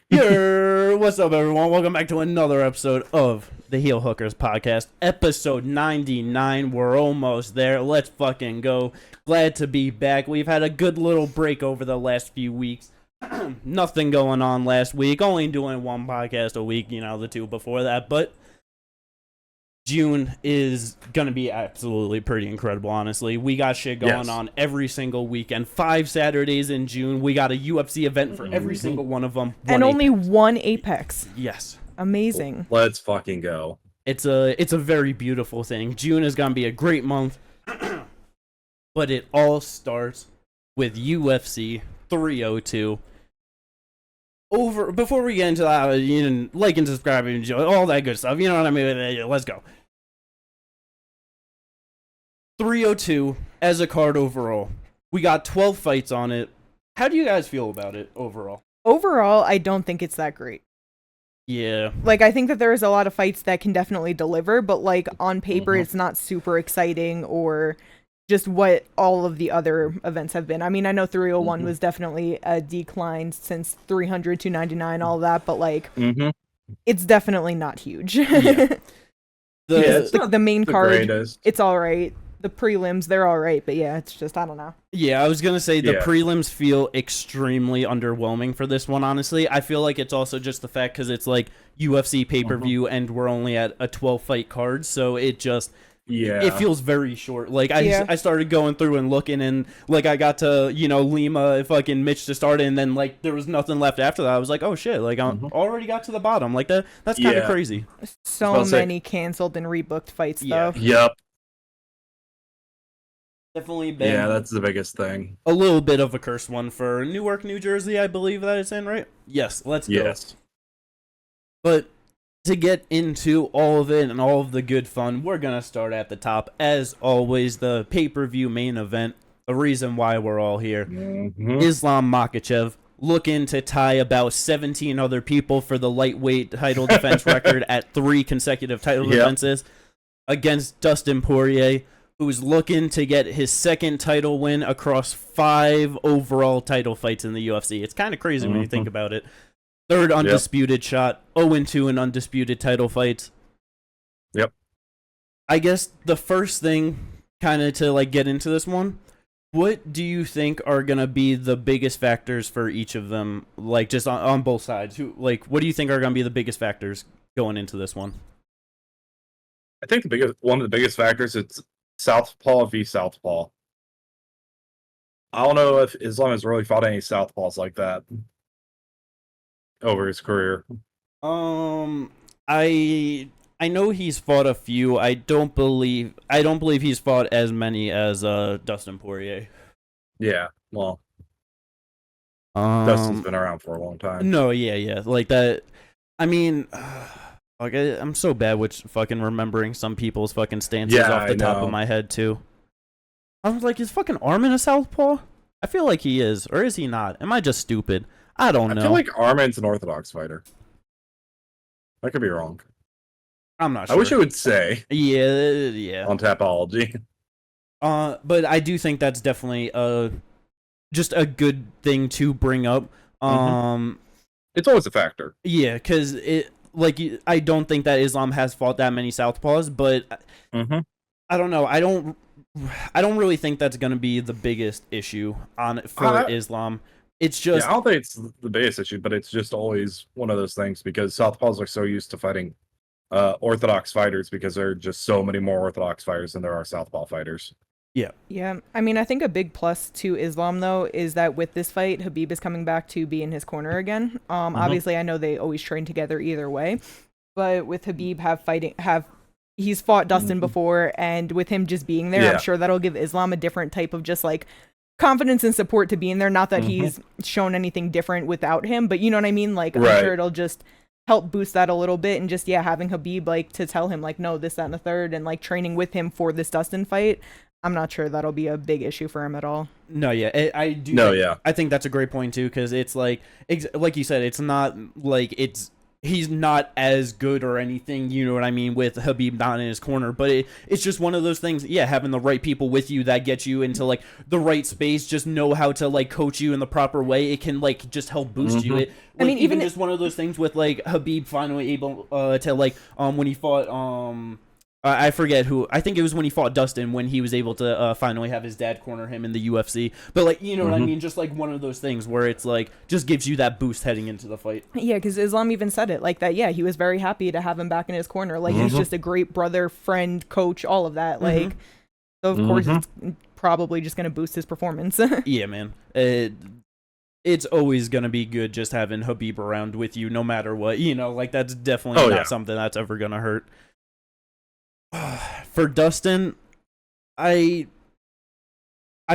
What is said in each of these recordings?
What's up, everyone? Welcome back to another episode of the Heel Hookers podcast, episode 99. We're almost there. Let's fucking go. Glad to be back. We've had a good little break over the last few weeks. Nothing going on last week. Only doing one podcast a week, the two before that. But June is going to be absolutely pretty incredible, honestly. We got shit going on every single weekend. 5 Saturdays in June. We got a UFC event for every single one of them. And only one Apex. Yes. Amazing. Let's fucking go. It's a very beautiful thing. June is going to be a great month. But it all starts with UFC 302. Before we get into that, like and subscribe and all that good stuff. You know what I mean? Let's go. 302 as a card overall. We got 12 fights on it. How do you guys feel about it overall? Overall, I don't think it's that great. Yeah. Like, I think that there's a lot of fights that can definitely deliver, but, like, on paper, it's not super exciting or just what all of the other events have been. I mean, I know 301 was definitely a decline since 300, 299, all that, but, like, it's definitely not huge. Yeah. The main card, greatest. it's all right. The prelims, they're all right, but yeah, it's just, I don't know. Yeah, I was going to say the prelims feel extremely underwhelming for this one, honestly. I feel like it's also just the fact because it's like UFC pay-per-view and we're only at a 12-fight card, so it just... Yeah. It feels very short. Like, I started going through and looking, and, like, I got to, Lima, fucking Mitch to start, and then, like, there was nothing left after that. I was like, oh, shit, like, I already got to the bottom. Like, that's kind of crazy. So many canceled and rebooked fights, though. Yep. Definitely been. Yeah, that's the biggest thing. A little bit of a cursed one for Newark, New Jersey, I believe that it's in, right? Yes, let's go. Yes. But to get into all of it and all of the good fun, we're going to start at the top. As always, the pay-per-view main event, the reason why we're all here. Islam Makhachev looking to tie about 17 other people for the lightweight title defense record at 3 consecutive title defenses against Dustin Poirier, who's looking to get his second title win across 5 overall title fights in the UFC. It's kind of crazy when you think about it. Third undisputed shot, 0-2 in undisputed title fights. Yep. I guess the first thing, kind of to like get into this one, what do you think are going to be the biggest factors for each of them, like just on both sides? What do you think are going to be the biggest factors going into this one? I think one of the biggest factors is Southpaw v Southpaw. I don't know if Islam has really fought any Southpaws like that over his career. I know he's fought a few. I don't believe he's fought as many as Dustin Poirier. Yeah, well, Dustin's been around for a long time. No, yeah, like that. I mean, I'm so bad with fucking remembering some people's fucking stances off the top of my head too. I was like, is fucking Armin a southpaw? I feel like he is, or is he not? Am I just stupid? I don't know. I feel like Armin's an orthodox fighter. I could be wrong. I'm not sure. I wish it would say. Yeah. On Tapology. But I do think that's definitely just a good thing to bring up. It's always a factor. Yeah, because I don't think that Islam has fought that many southpaws, but I don't know. I don't really think that's going to be the biggest issue for Islam. It's just... I don't think it's the biggest issue, but it's just always one of those things because Southpaws are so used to fighting orthodox fighters because there are just so many more orthodox fighters than there are Southpaw fighters. Yeah. I mean, I think a big plus to Islam, though, is that with this fight, Khabib is coming back to be in his corner again. Obviously, I know they always train together either way, but with Khabib he's fought Dustin before, and with him just being there, I'm sure that'll give Islam a different type of just like confidence and support to be in there. Not that he's shown anything different without him, but you know what I mean? Like, I'm sure it'll just help boost that a little bit, and just, having Khabib, like, to tell him, like, no, this, that, and the third, and, like, training with him for this Dustin fight, I'm not sure that'll be a big issue for him at all. No, I do. No, I think that's a great point, too, because it's, like you said, it's not, like, it's he's not as good or anything, you know what I mean, with Habib not in his corner, but it's just one of those things, having the right people with you that get you into like the right space, just know how to like coach you in the proper way, it can like just help boost you. It, like, I mean, even just one of those things with like Habib finally able to like when he fought I forget who. I think it was when he fought Dustin, when he was able to finally have his dad corner him in the UFC. But, like, you know what I mean? Just, like, one of those things where it's, like, just gives you that boost heading into the fight. Yeah, because Islam even said it like that. Yeah, he was very happy to have him back in his corner. Like, he's just a great brother, friend, coach, all of that. Like, so, of course, it's probably just going to boost his performance. Yeah, man. It's always going to be good just having Habib around with you no matter what. You know, like, that's definitely not something that's ever going to hurt. For Dustin, I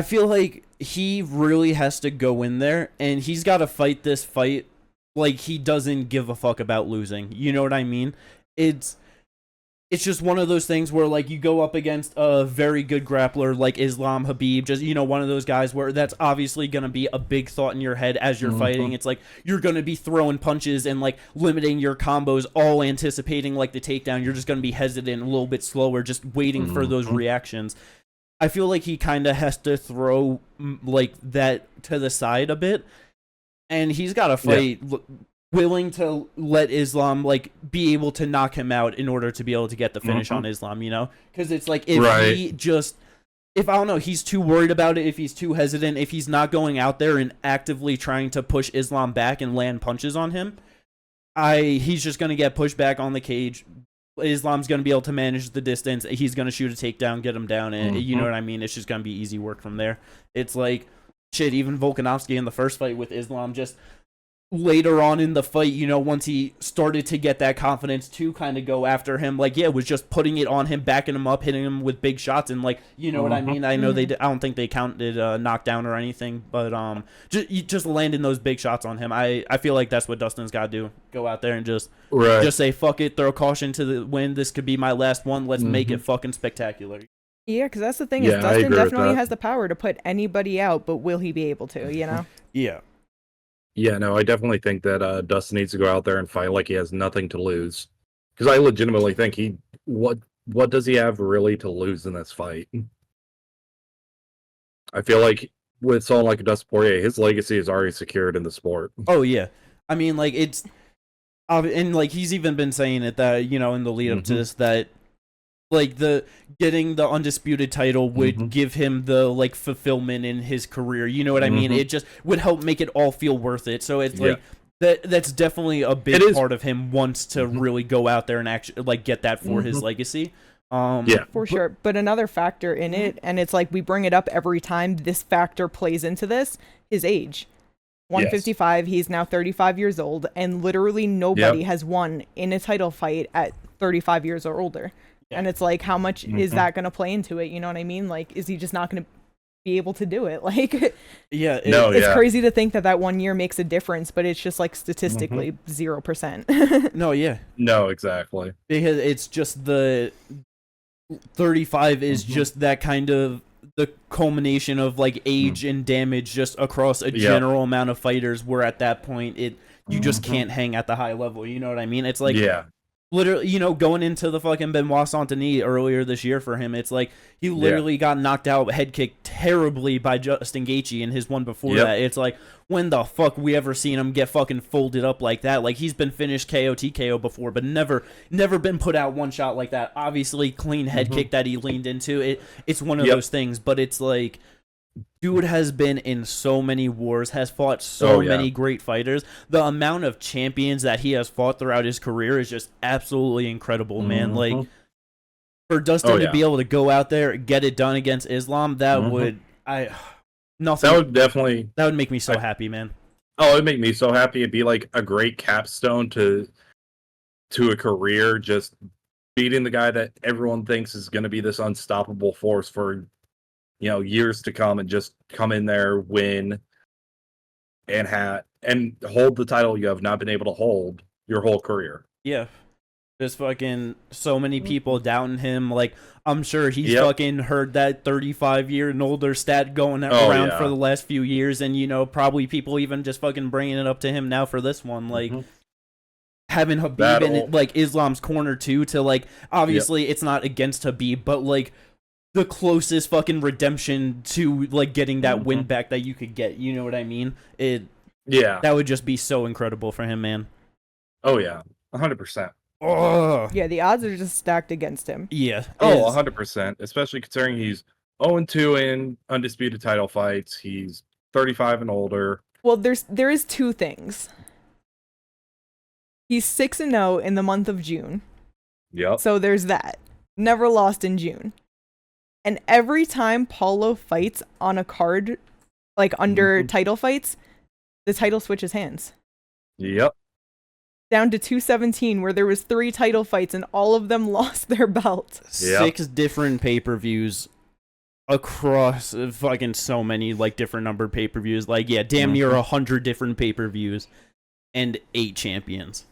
feel like he really has to go in there and he's got to fight this fight like he doesn't give a fuck about losing. You know what I mean? It's just one of those things where like you go up against a very good grappler like Islam Habib, just, you know, one of those guys where that's obviously going to be a big thought in your head as you're fighting. It's like you're going to be throwing punches and like limiting your combos, all anticipating like the takedown. You're just going to be hesitant, a little bit slower, just waiting for those reactions. I feel like he kind of has to throw like that to the side a bit, and he's got to fight willing to let Islam like be able to knock him out in order to be able to get the finish on Islam, you know? Because it's like if I don't know, he's too worried about it, if he's too hesitant, if he's not going out there and actively trying to push Islam back and land punches on him, he's just gonna get pushed back on the cage. Islam's gonna be able to manage the distance. He's gonna shoot a takedown, get him down, and you know what I mean? It's just gonna be easy work from there. It's like shit, even Volkanovski in the first fight with Islam, just later on in the fight, you know, once he started to get that confidence to kind of go after him, like, was just putting it on him, backing him up, hitting him with big shots, and like, you know what I mean? I know I don't think they counted knockdown or anything, but just landing those big shots on him. I feel like that's what Dustin's got to do. Go out there and just say, fuck it, throw caution to the wind. This could be my last one. Let's make it fucking spectacular. Yeah, because that's the thing is Dustin definitely has the power to put anybody out, but will he be able to, you know? Yeah, no, I definitely think that Dustin needs to go out there and fight like he has nothing to lose. Because I legitimately think what does he have really to lose in this fight? I feel like with someone like Dustin Poirier, his legacy is already secured in the sport. Oh, yeah. I mean, like, it's... And, like, he's even been saying it that, you know, in the lead-up to this, that like getting the undisputed title would give him the like fulfillment in his career. You know what I mean? It just would help make it all feel worth it. So it's like that's definitely a big part of him wants to really go out there and actually like get that for his legacy. For sure. But another factor in it, and it's like we bring it up every time this factor plays into this, his age. 155, he's now 35 years old, and literally nobody has won in a title fight at 35 years or older. And it's like, how much is that going to play into it? You know what I mean? Like, is he just not going to be able to do it? Like, it's crazy to think that 1 year makes a difference, but it's just like statistically 0%. No, exactly. Because it's just the 35 is just that kind of the culmination of like age and damage just across a general amount of fighters, where at that point you just can't hang at the high level. You know what I mean? It's like, literally, you know, going into the fucking Benoit Saint-Denis earlier this year for him, it's like he literally got knocked out, head kicked terribly by Justin Gaethje in his one before that. It's like, when the fuck we ever seen him get fucking folded up like that? Like, he's been finished KO, TKO before, but never been put out one shot like that. Obviously, clean head kick that he leaned into. It's one of those things, but it's like, dude has been in so many wars, has fought so many great fighters. The amount of champions that he has fought throughout his career is just absolutely incredible, man. Like, for Dustin to be able to go out there, get it done against Islam, that would make me so happy, man. Oh, it'd make me so happy. It'd be like a great capstone to a career, just beating the guy that everyone thinks is going to be this unstoppable force for, you know, years to come, and just come in there, win, and hold the title you have not been able to hold your whole career. Yeah. There's fucking so many people doubting him. Like, I'm sure he's fucking heard that 35-year and older stat going around for the last few years, and, you know, probably people even just fucking bringing it up to him now for this one. Like, having Habib in like Islam's corner too, to like obviously it's not against Habib, but like the closest fucking redemption to like getting that win back that you could get. You know what I mean? That would just be so incredible for him, man. Oh yeah, 100%. Oh yeah, the odds are just stacked against him. Yeah. Oh, 100%. Especially considering he's 0-2 in undisputed title fights. He's 35 and older. Well, there is two things. He's 6-0 in the month of June. Yep. So there's that. Never lost in June. And every time Paulo fights on a card, like under title fights, the title switches hands. Yep. Down to 217, where there was 3 title fights and all of them lost their belt. 6 different pay-per-views across fucking so many like different numbered pay-per-views. Like damn near 100 different pay-per-views and 8 champions.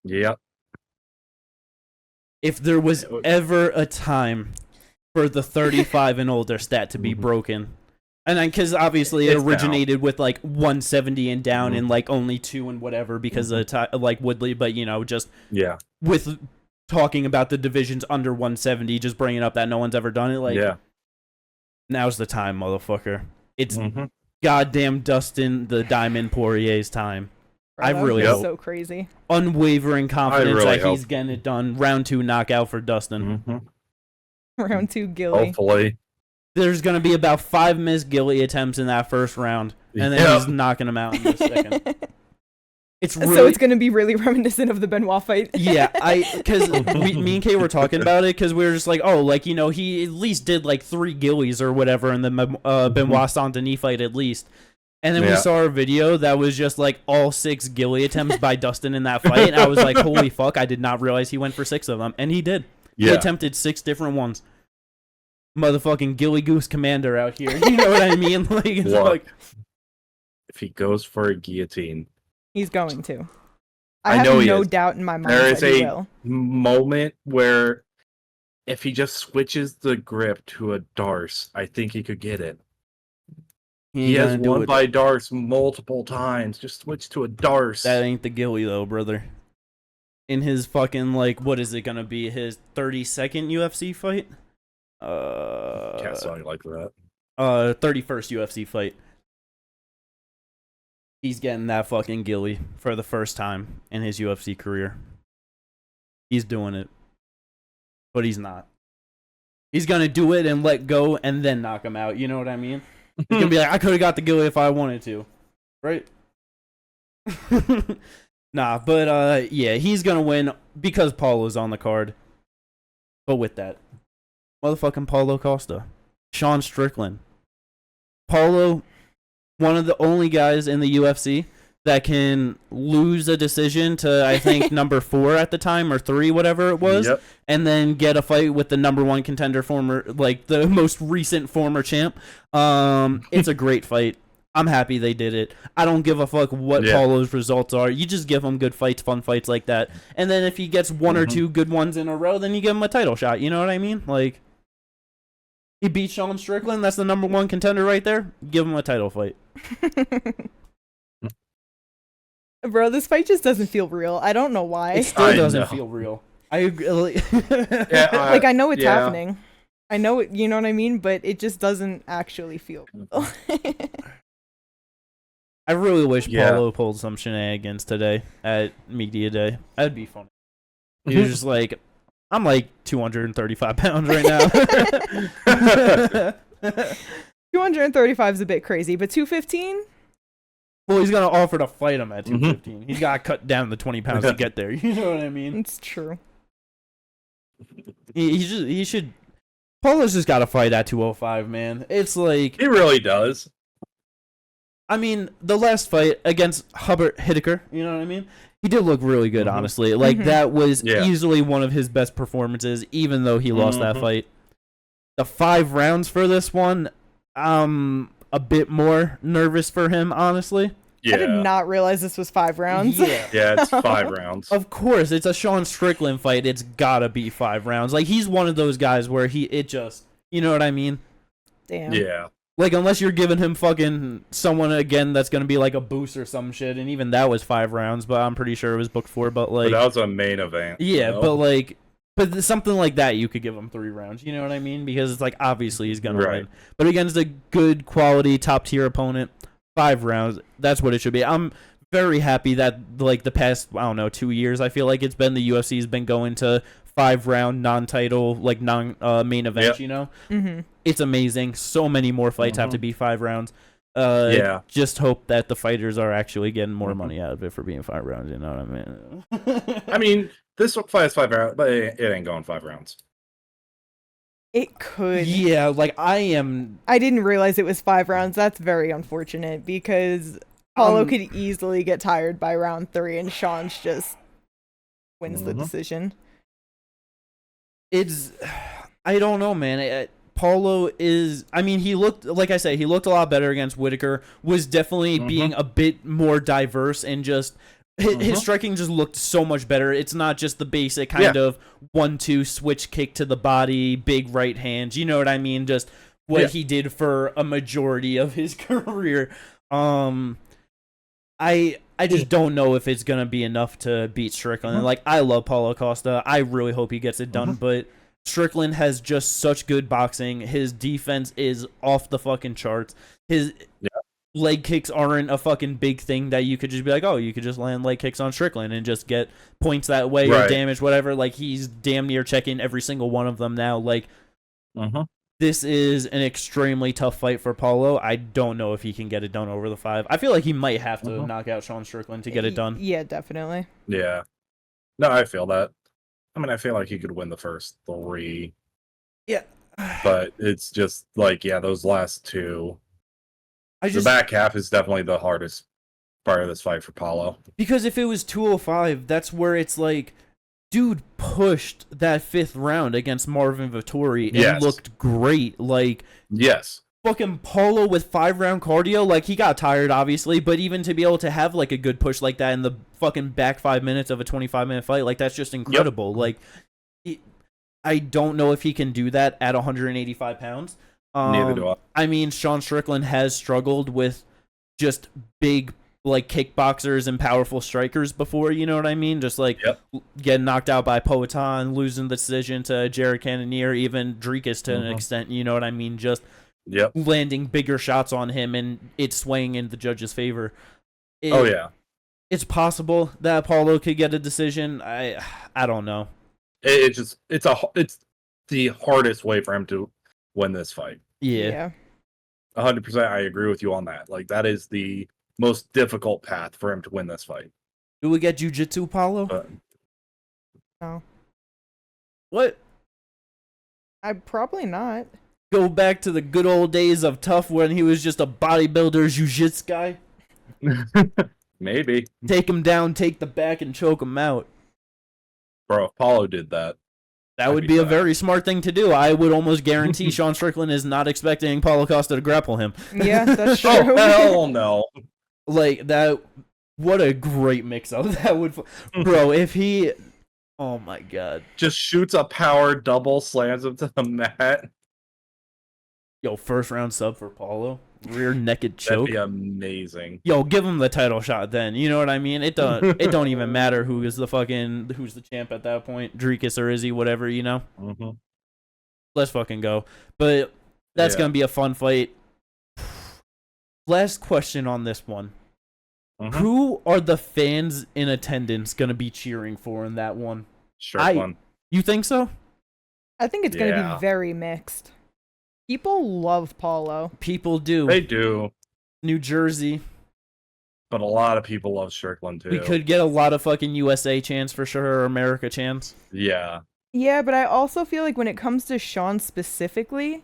Yep. If there was ever a time for the 35 and older stat to be broken, and then because obviously it originated with like 170 and down and like only 2 and whatever because of like Woodley, but just with talking about the divisions under 170, just bringing up that no one's ever done it. Like now's the time, motherfucker. It's goddamn Dustin the Diamond Poirier's time. I really hope. So crazy. Unwavering confidence that he's getting it done. Round 2 knockout for Dustin. Round 2 Gilly. Hopefully. There's going to be about 5 missed Gilly attempts in that first round, and then he's knocking him out in the second. So it's going to be really reminiscent of the Benoit fight. Yeah, because me and Kay were talking about it because we were just like, oh, like, he at least did like 3 Gillies or whatever in the Benoit Saint-Denis fight at least. And then we saw a video that was just like all 6 Gilly attempts by Dustin in that fight. And I was like, holy fuck, I did not realize he went for 6 of them. And he did. He attempted 6 different ones. Motherfucking Gilly Goose Commander out here. You know what I mean? Like, it's like, if he goes for a guillotine, he's going to. I have no doubt in my mind there is that he will. Moment where if he just switches the grip to a Darce, I think he could get it. He has won by Darce multiple times. Just switch to a Darce. That ain't the Gilly though, brother. In his fucking like, what is it gonna be? His 32nd UFC fight? Can't sound like that. 31st UFC fight. He's getting that fucking Gilly for the first time in his UFC career. He's doing it, but he's not. He's gonna do it and let go and then knock him out. You know what I mean? He's gonna be like, I could have got the Gilly if I wanted to, right? Nah, but he's gonna win because Paulo's on the card. But with that, motherfucking Paulo Costa, Sean Strickland, Paulo, one of the only guys in the UFC that can lose a decision to, I think, number 4 at the time, or 3, whatever it was, and then get a fight with the number 1 contender, like the most recent former champ. It's a great fight. I'm happy they did it. I don't give a fuck what Paulo's results are. You just give him good fights, fun fights like that. And then if he gets 1 or 2 good ones in a row, then you give him a title shot. You know what I mean? Like, he beat Sean Strickland. That's the number 1 contender right there. Give him a title fight. Bro, this fight just doesn't feel real. I don't know why. It still doesn't feel real. I agree. Like, I know it's happening. I know it, you know what I mean? But it just doesn't actually feel real. I really wish Paulo pulled some shenanigans today at Media Day. That'd be fun. He was just like, I'm like 235 pounds right now. 235 is a bit crazy, but 215? Well, he's going to offer to fight him at 215. He's got to cut down the 20 pounds to get there. You know what I mean? It's true. He should... Paulo's just got to fight at 205, man. It's like... He really does. I mean, the last fight against Hubbard Hittaker, you know what I mean? He did look really good, honestly. Like, that was easily one of his best performances, even though he lost that fight. The 5 rounds for this one, a bit more nervous for him, honestly. Yeah. I did not realize this was 5 rounds. Yeah, it's 5 rounds. Of course, it's a Sean Strickland fight. It's gotta be 5 rounds. Like, he's one of those guys where it just, you know what I mean? Damn. Yeah. Like, unless you're giving him fucking someone again that's gonna be like a boost or some shit, and even that was 5 rounds, but I'm pretty sure it was booked 4. But like, But that was a main event. yeah, so. but like, but something like that, you could give him 3 rounds. You know what I mean? Because it's like obviously he's gonna win, but against a good quality top tier opponent, 5 rounds. That's what it should be. I'm very happy that like the past 2 years, I feel like it's been the UFC's been going to 5-round non-title like main events. You know, it's amazing. So many more fights have to be 5 rounds. Just hope that the fighters are actually getting more money out of it for being 5 rounds. You know what I mean? I mean, this fight is 5 rounds, but it ain't going 5 rounds. It could. Yeah, like I didn't realize it was 5 rounds. That's very unfortunate because Paulo could easily get tired by round 3 and Sean's just wins the decision. I don't know, man. Paulo is, I mean, he looked, like I said, he looked a lot better against Whitaker, was definitely being a bit more diverse, and just his striking just looked so much better. It's not just the basic kind of 1-2 switch kick to the body, big right hand. You know what I mean? Just what he did for a majority of his career. I just don't know if it's gonna be enough to beat Strickland. Like, I love Paulo Costa. I really hope he gets it done, but Strickland has just such good boxing. His defense is off the fucking charts. His leg kicks aren't a fucking big thing that you could just be like, oh, you could just land leg kicks on Strickland and just get points that way or damage, whatever. Like, he's damn near checking every single one of them now. Like, this is an extremely tough fight for Paulo. I don't know if he can get it done over the 5. I feel like he might have to knock out Sean Strickland to get it done. Yeah, definitely. Yeah. No, I feel that. I mean, I feel like he could win the first 3. Yeah. But it's just like, those last 2. The back half is definitely the hardest part of this fight for Paulo. Because if it was 205, that's where it's like, dude pushed that 5th round against Marvin Vettori and looked great. Like, fucking Paulo with 5-round cardio, like, he got tired, obviously, but even to be able to have, like, a good push like that in the fucking back 5 minutes of a 25-minute fight, like, that's just incredible. Like, I don't know if he can do that at 185 pounds. Neither do I. I mean, Sean Strickland has struggled with just big, like, kickboxers and powerful strikers before, you know what I mean? Just, like, getting knocked out by Poatan, losing the decision to Jared Cannonier, even Dricus to an extent, you know what I mean? Just landing bigger shots on him and it swaying in the judge's favor. It's possible that Paulo could get a decision. I don't know. It's the hardest way for him to win this fight. Yeah. 100%. I agree with you on that. Like, that is the most difficult path for him to win this fight. Do we get jiu-jitsu, Paulo? No. What? Probably not. Go back to the good old days of Tough when he was just a bodybuilder jiu-jitsu guy? Maybe. Take him down, take the back, and choke him out. Bro, if Paulo did that, that would be a very smart thing to do. I would almost guarantee Sean Strickland is not expecting Paulo Costa to grapple him. Yeah, that's true. Oh, hell no. Like, that, what a great mix-up that would... Bro, if he... Oh, my God. Just shoots a power double, slams him to the mat. Yo, 1st round sub for Paulo. Rear naked choke. That'd be amazing. Yo, give him the title shot then. You know what I mean? It don't even matter who's the champ at that point. Dricus or Izzy, whatever, you know? Let's fucking go. But that's going to be a fun fight. Last question on this one. Who are the fans in attendance going to be cheering for in that one? Strickland. You think so? I think it's going to be very mixed. People love Paulo. People do. They do. New Jersey. But a lot of people love Strickland, too. We could get a lot of fucking USA chants for sure, or America chants. Yeah. Yeah, but I also feel like when it comes to Sean specifically,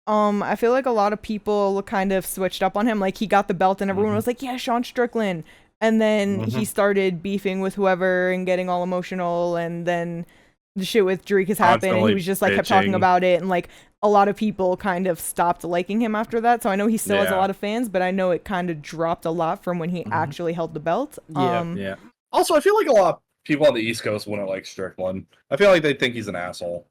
I feel like a lot of people kind of switched up on him. Like, he got the belt and everyone was like, yeah, Sean Strickland. And then he started beefing with whoever and getting all emotional, and then the shit with Dricus happened, and he was just like kept talking about it, and like a lot of people kind of stopped liking him after that. So I know he still has a lot of fans, but I know it kind of dropped a lot from when he actually held the belt. Yeah. Also, I feel like a lot of people on the East Coast wouldn't like Strickland. I feel like they think he's an asshole.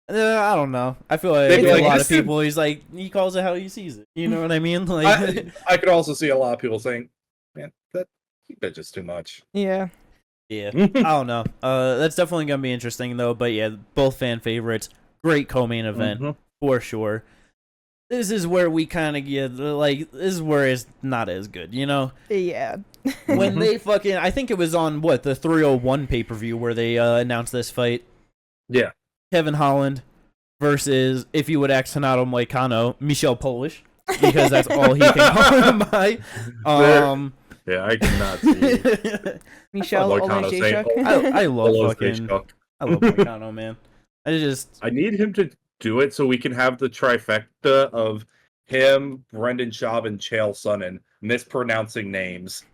I don't know. I feel like They'd be a like, lot "This of people, he's like, he calls it how he sees it. You know what I mean? Like, I could also see a lot of people saying, "Man, that's just too much." Yeah. yeah, I don't know. That's definitely gonna be interesting though. But yeah, both fan favorites. Great co-main event for sure. This is where we kind of get like, this is where it's not as good, you know? Yeah. When they fucking, I think it was on what, the 301 pay-per-view where they announced this fight. Yeah. Kevin Holland versus, if you would ask Hanato Moicano, Michel Polish, because that's all he can call him by. Yeah, I cannot see. Michel Olejniczak. I love fucking, Olejniczak. I love Moicano, man. I need him to do it so we can have the trifecta of him, Brendan Schaub, and Chael Sonnen mispronouncing names.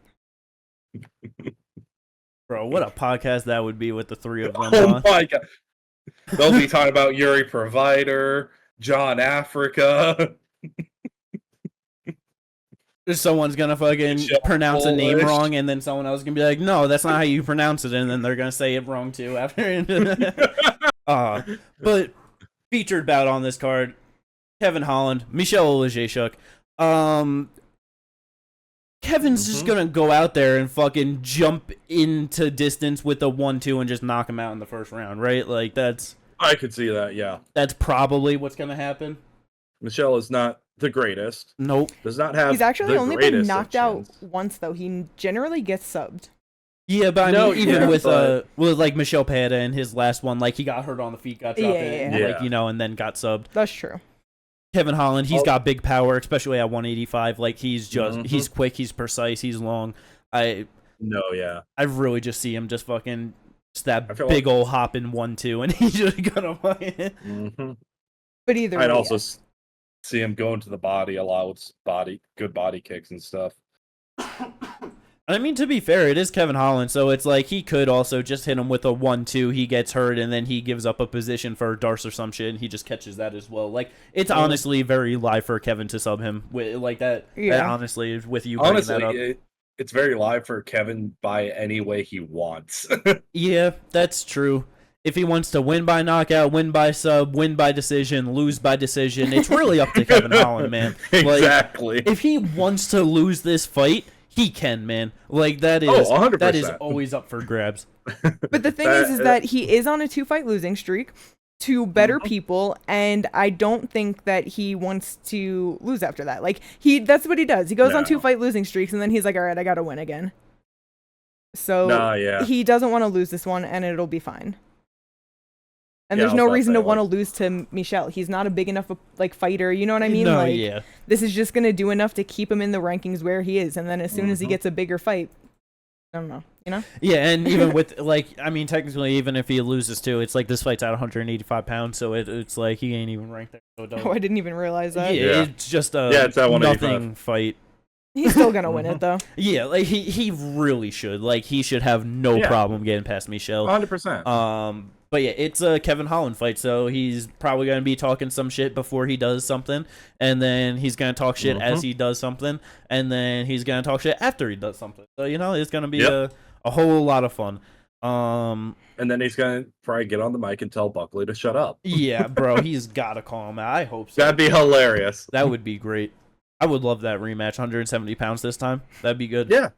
Bro, what a podcast that would be with the three of them. Oh my god. They'll be talking about Yuri Provider, John Africa. Someone's gonna fucking Michel pronounce a name Polish. wrong, and then someone else is gonna be like, no, that's not how you pronounce it, and then they're gonna say it wrong too after. But featured bout on this card, Kevin Holland, Michel Olejniczak. Kevin's just gonna go out there and fucking jump into distance with a 1-2 and just knock him out in the first round, right? Like I could see that, yeah. that's probably what's gonna happen. Michelle is not the greatest. Nope. Does not have He's actually the only been greatest of knocked out chins. once, though. He generally gets subbed. Yeah, but I No, mean, even yeah, with but- like Michel Peda in his last one, like he got hurt on the feet, got dropped in, Yeah. like, you know, and then got subbed. That's true. Kevin Holland, he's Oh. got big power, especially at 185. Like he's just he's quick, he's precise, he's long. I really just see him just fucking that I feel big old hop in 1-2, and he's just gonna win. But either I'd way, also see him going to the body a lot with good body kicks and stuff. I mean, to be fair, it is Kevin Holland, so it's like he could also just hit him with a 1-2. He gets hurt, and then he gives up a position for Darce or some shit, and he just catches that as well. Like it's honestly very live for Kevin to sub him with like that. Yeah. That honestly, with you bringing that up. Honestly, it's very live for Kevin by any way he wants. Yeah, that's true. If he wants to win by knockout, win by sub, win by decision, lose by decision, it's really up to Kevin Holland, man. Like, Exactly. if he wants to lose this fight, he can, man. Like that is 100%. that is always up for grabs. But the thing is that he is on a 2-fight losing streak to better people, and I don't think that he wants to lose after that. Like that's what he does. He goes on No. 2-fight losing streaks, and then he's like, all right, I gotta win again. So yeah. he doesn't want to lose this one, and it'll be fine. And Yeah, there's I was no about to reason to say, want to like- lose to Michel. He's not a big enough fighter. You know what I mean? No, like, yeah. this is just gonna do enough to keep him in the rankings where he is, and then as soon as he gets a bigger fight, I don't know. You know? Yeah, and even with like, I mean, technically, even if he loses too, it's like this fight's at 185 pounds, so it's like he ain't even ranked there. So it don't, Oh, I didn't even realize that. yeah, it's just a it's at 185. nothing fight. He's still gonna win it though. Yeah, like he really should. Like he should have no problem getting past Michel. 100%. But yeah, it's a Kevin Holland fight, so he's probably going to be talking some shit before he does something, and then he's going to talk shit as he does something, and then he's going to talk shit after he does something. So, you know, it's going to be a whole lot of fun. And then he's going to probably get on the mic and tell Buckley to shut up. Yeah, bro, he's got to call him out. I hope so. That'd be hilarious. That would be great. I would love that rematch, 170 pounds this time. That'd be good. Yeah.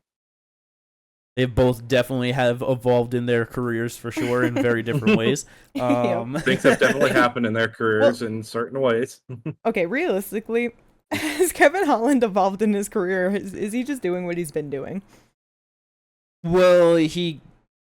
They both definitely have evolved in their careers for sure in very different ways. Things have definitely happened in their careers in certain ways. Okay, realistically, has Kevin Holland evolved in his career? Is he just doing what he's been doing? Well, he,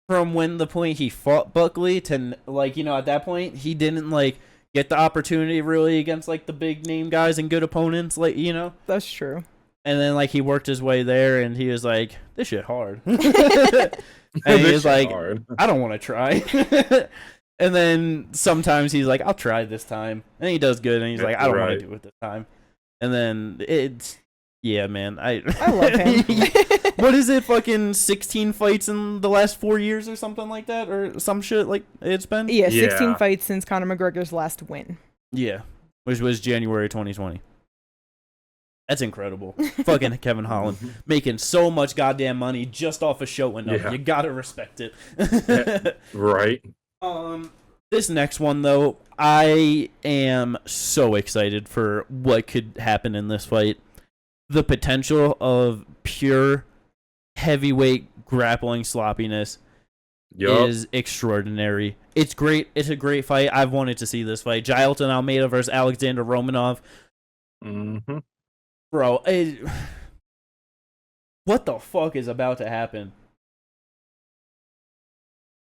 from when the point he fought Buckley to, like, you know, at that point, he didn't, like, get the opportunity really against, like, the big name guys and good opponents, like, you know? That's true. And then, like, he worked his way there, and he was like, this shit hard. And he was like, I don't want to try. And then sometimes he's like, I'll try this time. And he does good, and he's like, I don't want to do it this time. And then it's, yeah, man. I love him. What is it, fucking 16 fights in the last 4 years or something like that? Or some shit like it's been? Yeah, 16 fights since Conor McGregor's last win. Yeah, which was January 2020. That's incredible. Fucking Kevin Holland making so much goddamn money just off a showing up. Yeah. You gotta respect it. Right. This next one, though, I am so excited for what could happen in this fight. The potential of pure heavyweight grappling sloppiness is extraordinary. It's great. It's a great fight. I've wanted to see this fight. Jailton Almeida versus Alexander Romanov. Mm-hmm. Bro, what the fuck is about to happen?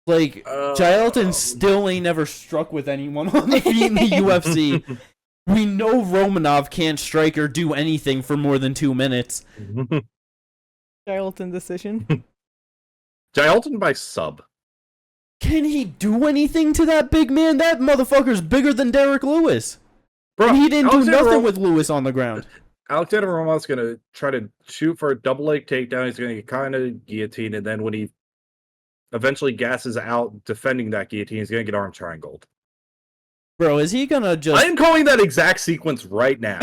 Like, Jailton still ain't never struck with anyone on the feet in the UFC. We know Romanov can't strike or do anything for more than 2 minutes. Jailton decision. Jailton by sub. Can he do anything to that big man? That motherfucker's bigger than Derek Lewis. Bro, and he didn't do nothing with Lewis on the ground. Alexander Romanov's going to try to shoot for a double leg takedown. He's going to get kind of guillotined, and then when he eventually gasses out defending that guillotine, he's going to get arm triangled. Bro, is he going to just... I am calling that exact sequence right now.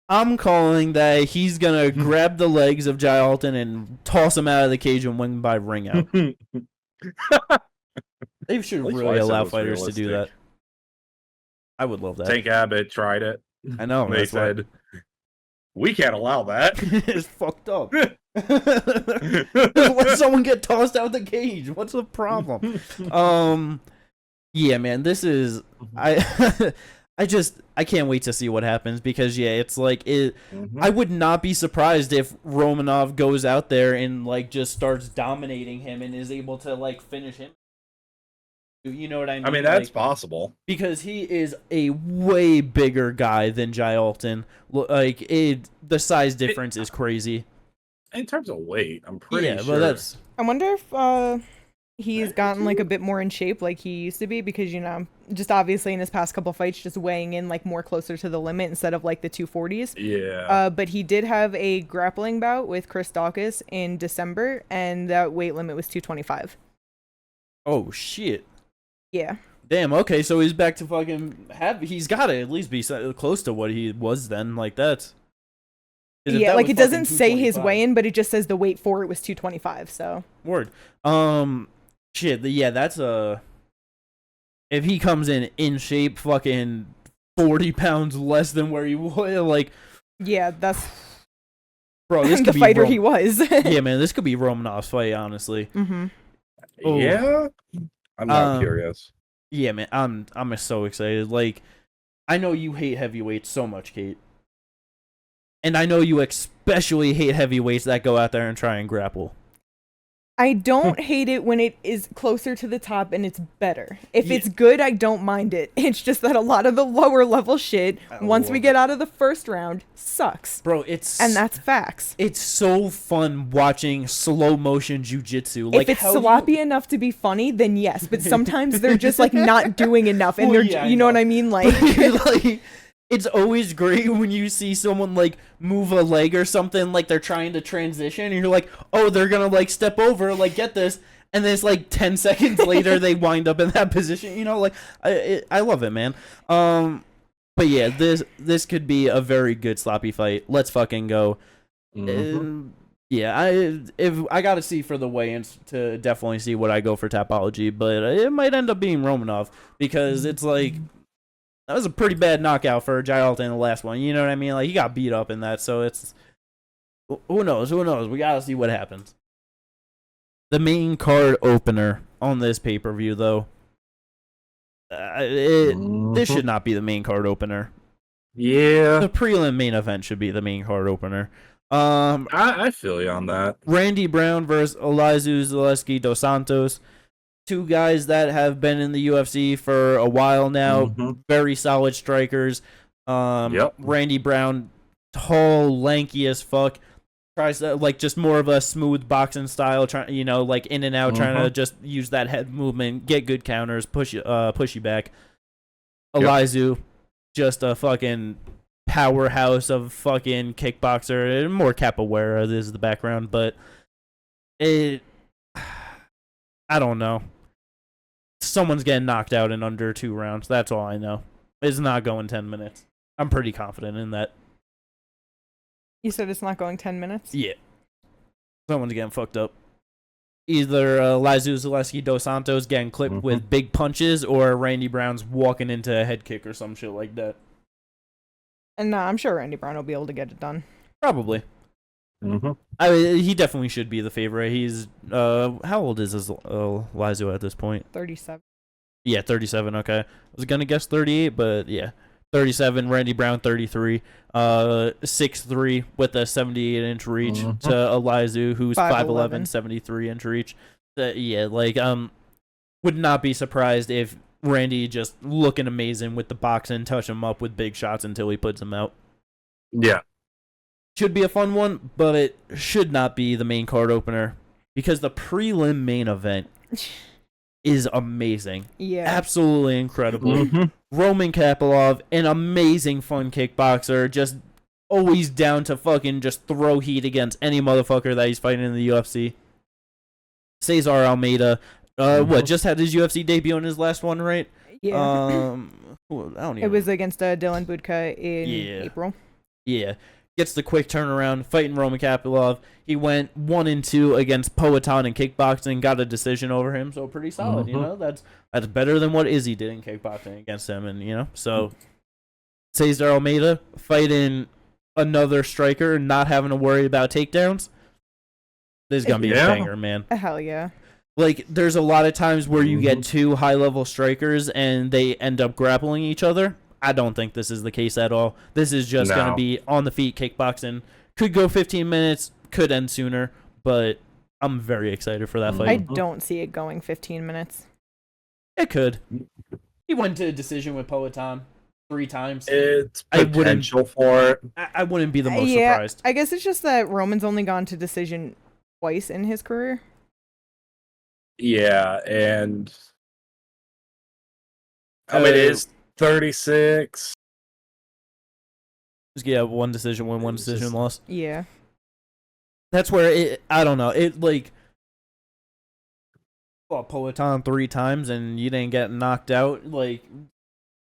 I'm calling that he's going to grab the legs of Jailton and toss him out of the cage and win by ring out. They should really allow fighters to do that. I would love that. Tank Abbott tried it. I know. They said, we can't allow that. It's fucked up. Let someone get tossed out the cage. What's the problem? Yeah, man, this is... I can't wait to see what happens because, yeah, it's like... I would not be surprised if Romanov goes out there and, like, just starts dominating him and is able to, like, finish him. You know what I mean? I mean, that's possible. Because he is a way bigger guy than Jailton. Like, the size difference is crazy. In terms of weight, I'm pretty sure. But that's... I wonder if he's gotten, like, a bit more in shape like he used to be because, you know, just obviously in his past couple fights, just weighing in, like, more closer to the limit instead of, like, the 240s. Yeah. But he did have a grappling bout with Chris Daukaus in December, and that weight limit was 225. Oh, shit. Yeah. Damn, okay, so he's back to fucking he's got to at least be close to what he was then, like that's... Yeah, like it doesn't say his weigh-in, but it just says the weight for it was 225, so... Word. Shit, yeah, that's if he comes in shape, fucking 40 pounds less than where he was, like... Yeah, that's... Bro, this could the fighter he was. Yeah, man, this could be Romanov's fight, honestly. Mm-hmm. Oh. Yeah? I'm not curious. Yeah, man, I'm so excited. Like, I know you hate heavyweights so much, Kate. And I know you especially hate heavyweights that go out there and try and grapple. I don't hate it when it is closer to the top and it's better. If it's good, I don't mind it. It's just that a lot of the lower level shit, once we get out of the first round, sucks. Bro, and that's facts. It's so fun watching slow motion jujitsu. Like, if it's sloppy enough to be funny, then yes. But sometimes they're just like not doing enough, and you know what I mean? Like, it's always great when you see someone, like, move a leg or something, like they're trying to transition, and you're like, oh, they're gonna, like, step over, like, get this, and then it's, like, 10 seconds later, they wind up in that position, you know, like, I love it, man. But yeah, this could be a very good sloppy fight. Let's fucking go. Yeah, if I gotta see for the weigh-ins to definitely see what I go for Tapology, but it might end up being Romanov, because it's, like... That was a pretty bad knockout for Jailton in the last one. You know what I mean? Like, he got beat up in that, so it's... Who knows? Who knows? We gotta see what happens. The main card opener on this pay-per-view, though. This should not be the main card opener. Yeah. The prelim main event should be the main card opener. I feel you on that. Randy Brown versus Elizeu Zaleski dos Santos. Two guys that have been in the UFC for a while now, very solid strikers. Randy Brown, tall, lanky as fuck, tries to, like, just more of a smooth boxing style, trying, you know, like in and out, trying to just use that head movement, get good counters, push you back. Elizeu, just a fucking powerhouse of fucking kickboxer, and more capoeira is the background, but I don't know. Someone's getting knocked out in under 2 rounds. That's all I know. It's not going 10 minutes. I'm pretty confident in that. You said it's not going 10 minutes? Yeah. Someone's getting fucked up. either Lazu Zaleski dos Santos getting clipped with big punches, or Randy Brown's walking into a head kick or some shit like that. And I'm sure Randy Brown will be able to get it done. Probably. I mean, he definitely should be the favorite. He's how old is his Lazu at this point? 37. Yeah, 37. Okay, I was gonna guess 38, but yeah, 37. Randy Brown 33. 6'3" with a 78-inch reach to Lazu, who's 5'11", 73-inch reach. Yeah, like would not be surprised if Randy just looking amazing with the boxing, touch him up with big shots until he puts him out. Yeah. Should be a fun one, but it should not be the main card opener because the prelim main event is amazing. Yeah. Absolutely incredible. Roman Kapilov, an amazing fun kickboxer, just always down to fucking just throw heat against any motherfucker that he's fighting in the UFC. Cesar Almeida, just had his UFC debut in his last one, right? Yeah. I don't even... It was against Dylan Budka in April. Yeah. Gets the quick turnaround, fighting Roman Kapilov. He went 1-2 against Poatan in kickboxing, got a decision over him, so pretty solid, you know? That's better than what Izzy did in kickboxing against him, and, you know? So, Cesar Almeida fighting another striker, not having to worry about takedowns. This is going to be a banger, man. Hell yeah. Like, there's a lot of times where you get two high-level strikers and they end up grappling each other. I don't think this is the case at all. This is just going to be on the feet kickboxing. Could go 15 minutes, could end sooner, but I'm very excited for that fight. I don't see it going 15 minutes. It could. He went to a decision with Poatan 3 times. It's potential for it. I wouldn't be the most surprised. I guess it's just that Roman's only gone to decision twice in his career. Yeah, and it is 36. Yeah, one decision win, one decision loss. Yeah. That's where I don't know. It like Poatan 3 times and you didn't get knocked out. Like,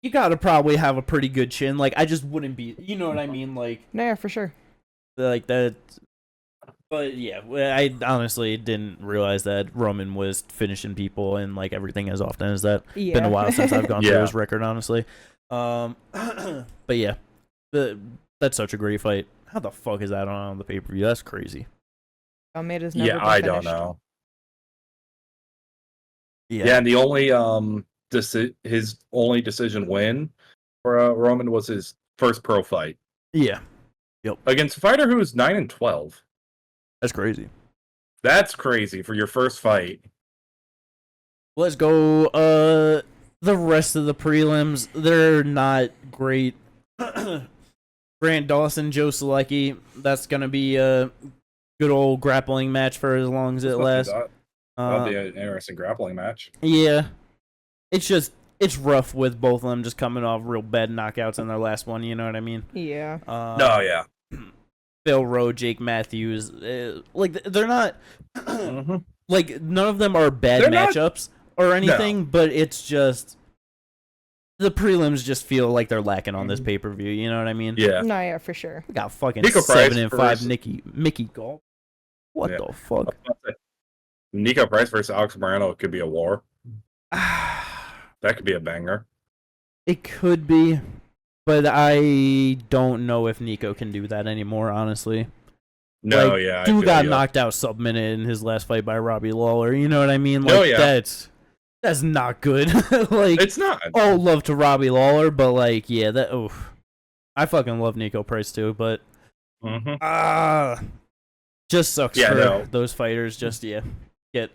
you gotta probably have a pretty good chin. Like, I just wouldn't be. You know what I mean? Like, no, yeah, for sure. Like that. But yeah, I honestly didn't realize that Roman was finishing people and like everything as often as that. Yeah. Been a while since I've gone through his record, honestly. But yeah, that's such a great fight. How the fuck is that on the pay-per-view? That's crazy. Almeida's never been I finished. don't know. Yeah, and the only his only decision win for Roman was his first pro fight. Yeah. Yep. Against a fighter who's 9-12. That's crazy. That's crazy for your first fight. Let's go. The rest of the prelims, they're not great. Grant Dawson, Joe Selecki. That's gonna be a good old grappling match for as long as it lasts. That'll be an interesting grappling match. Yeah, it's rough with both of them just coming off real bad knockouts in their last one. You know what I mean? Yeah. Oh yeah. Phil Rowe, Jake Matthews, like they're not like none of them are bad matchups or anything, but it's just the prelims just feel like they're lacking on this pay-per-view. You know what I mean? Yeah. No, yeah, for sure. We got fucking Nico 7-5 Mickey Gall. What the fuck? Nico Price versus Alex Moreno could be a war. That could be a banger. It could be, but I don't know if Nico can do that anymore, honestly. No, like, yeah. Dude got knocked out submitted in his last fight by Robbie Lawler. You know what I mean? Like, oh, yeah. That's not good. Like, it's not. All love to Robbie Lawler, but like, yeah, I fucking love Nico Price too, but just sucks for those fighters. Just get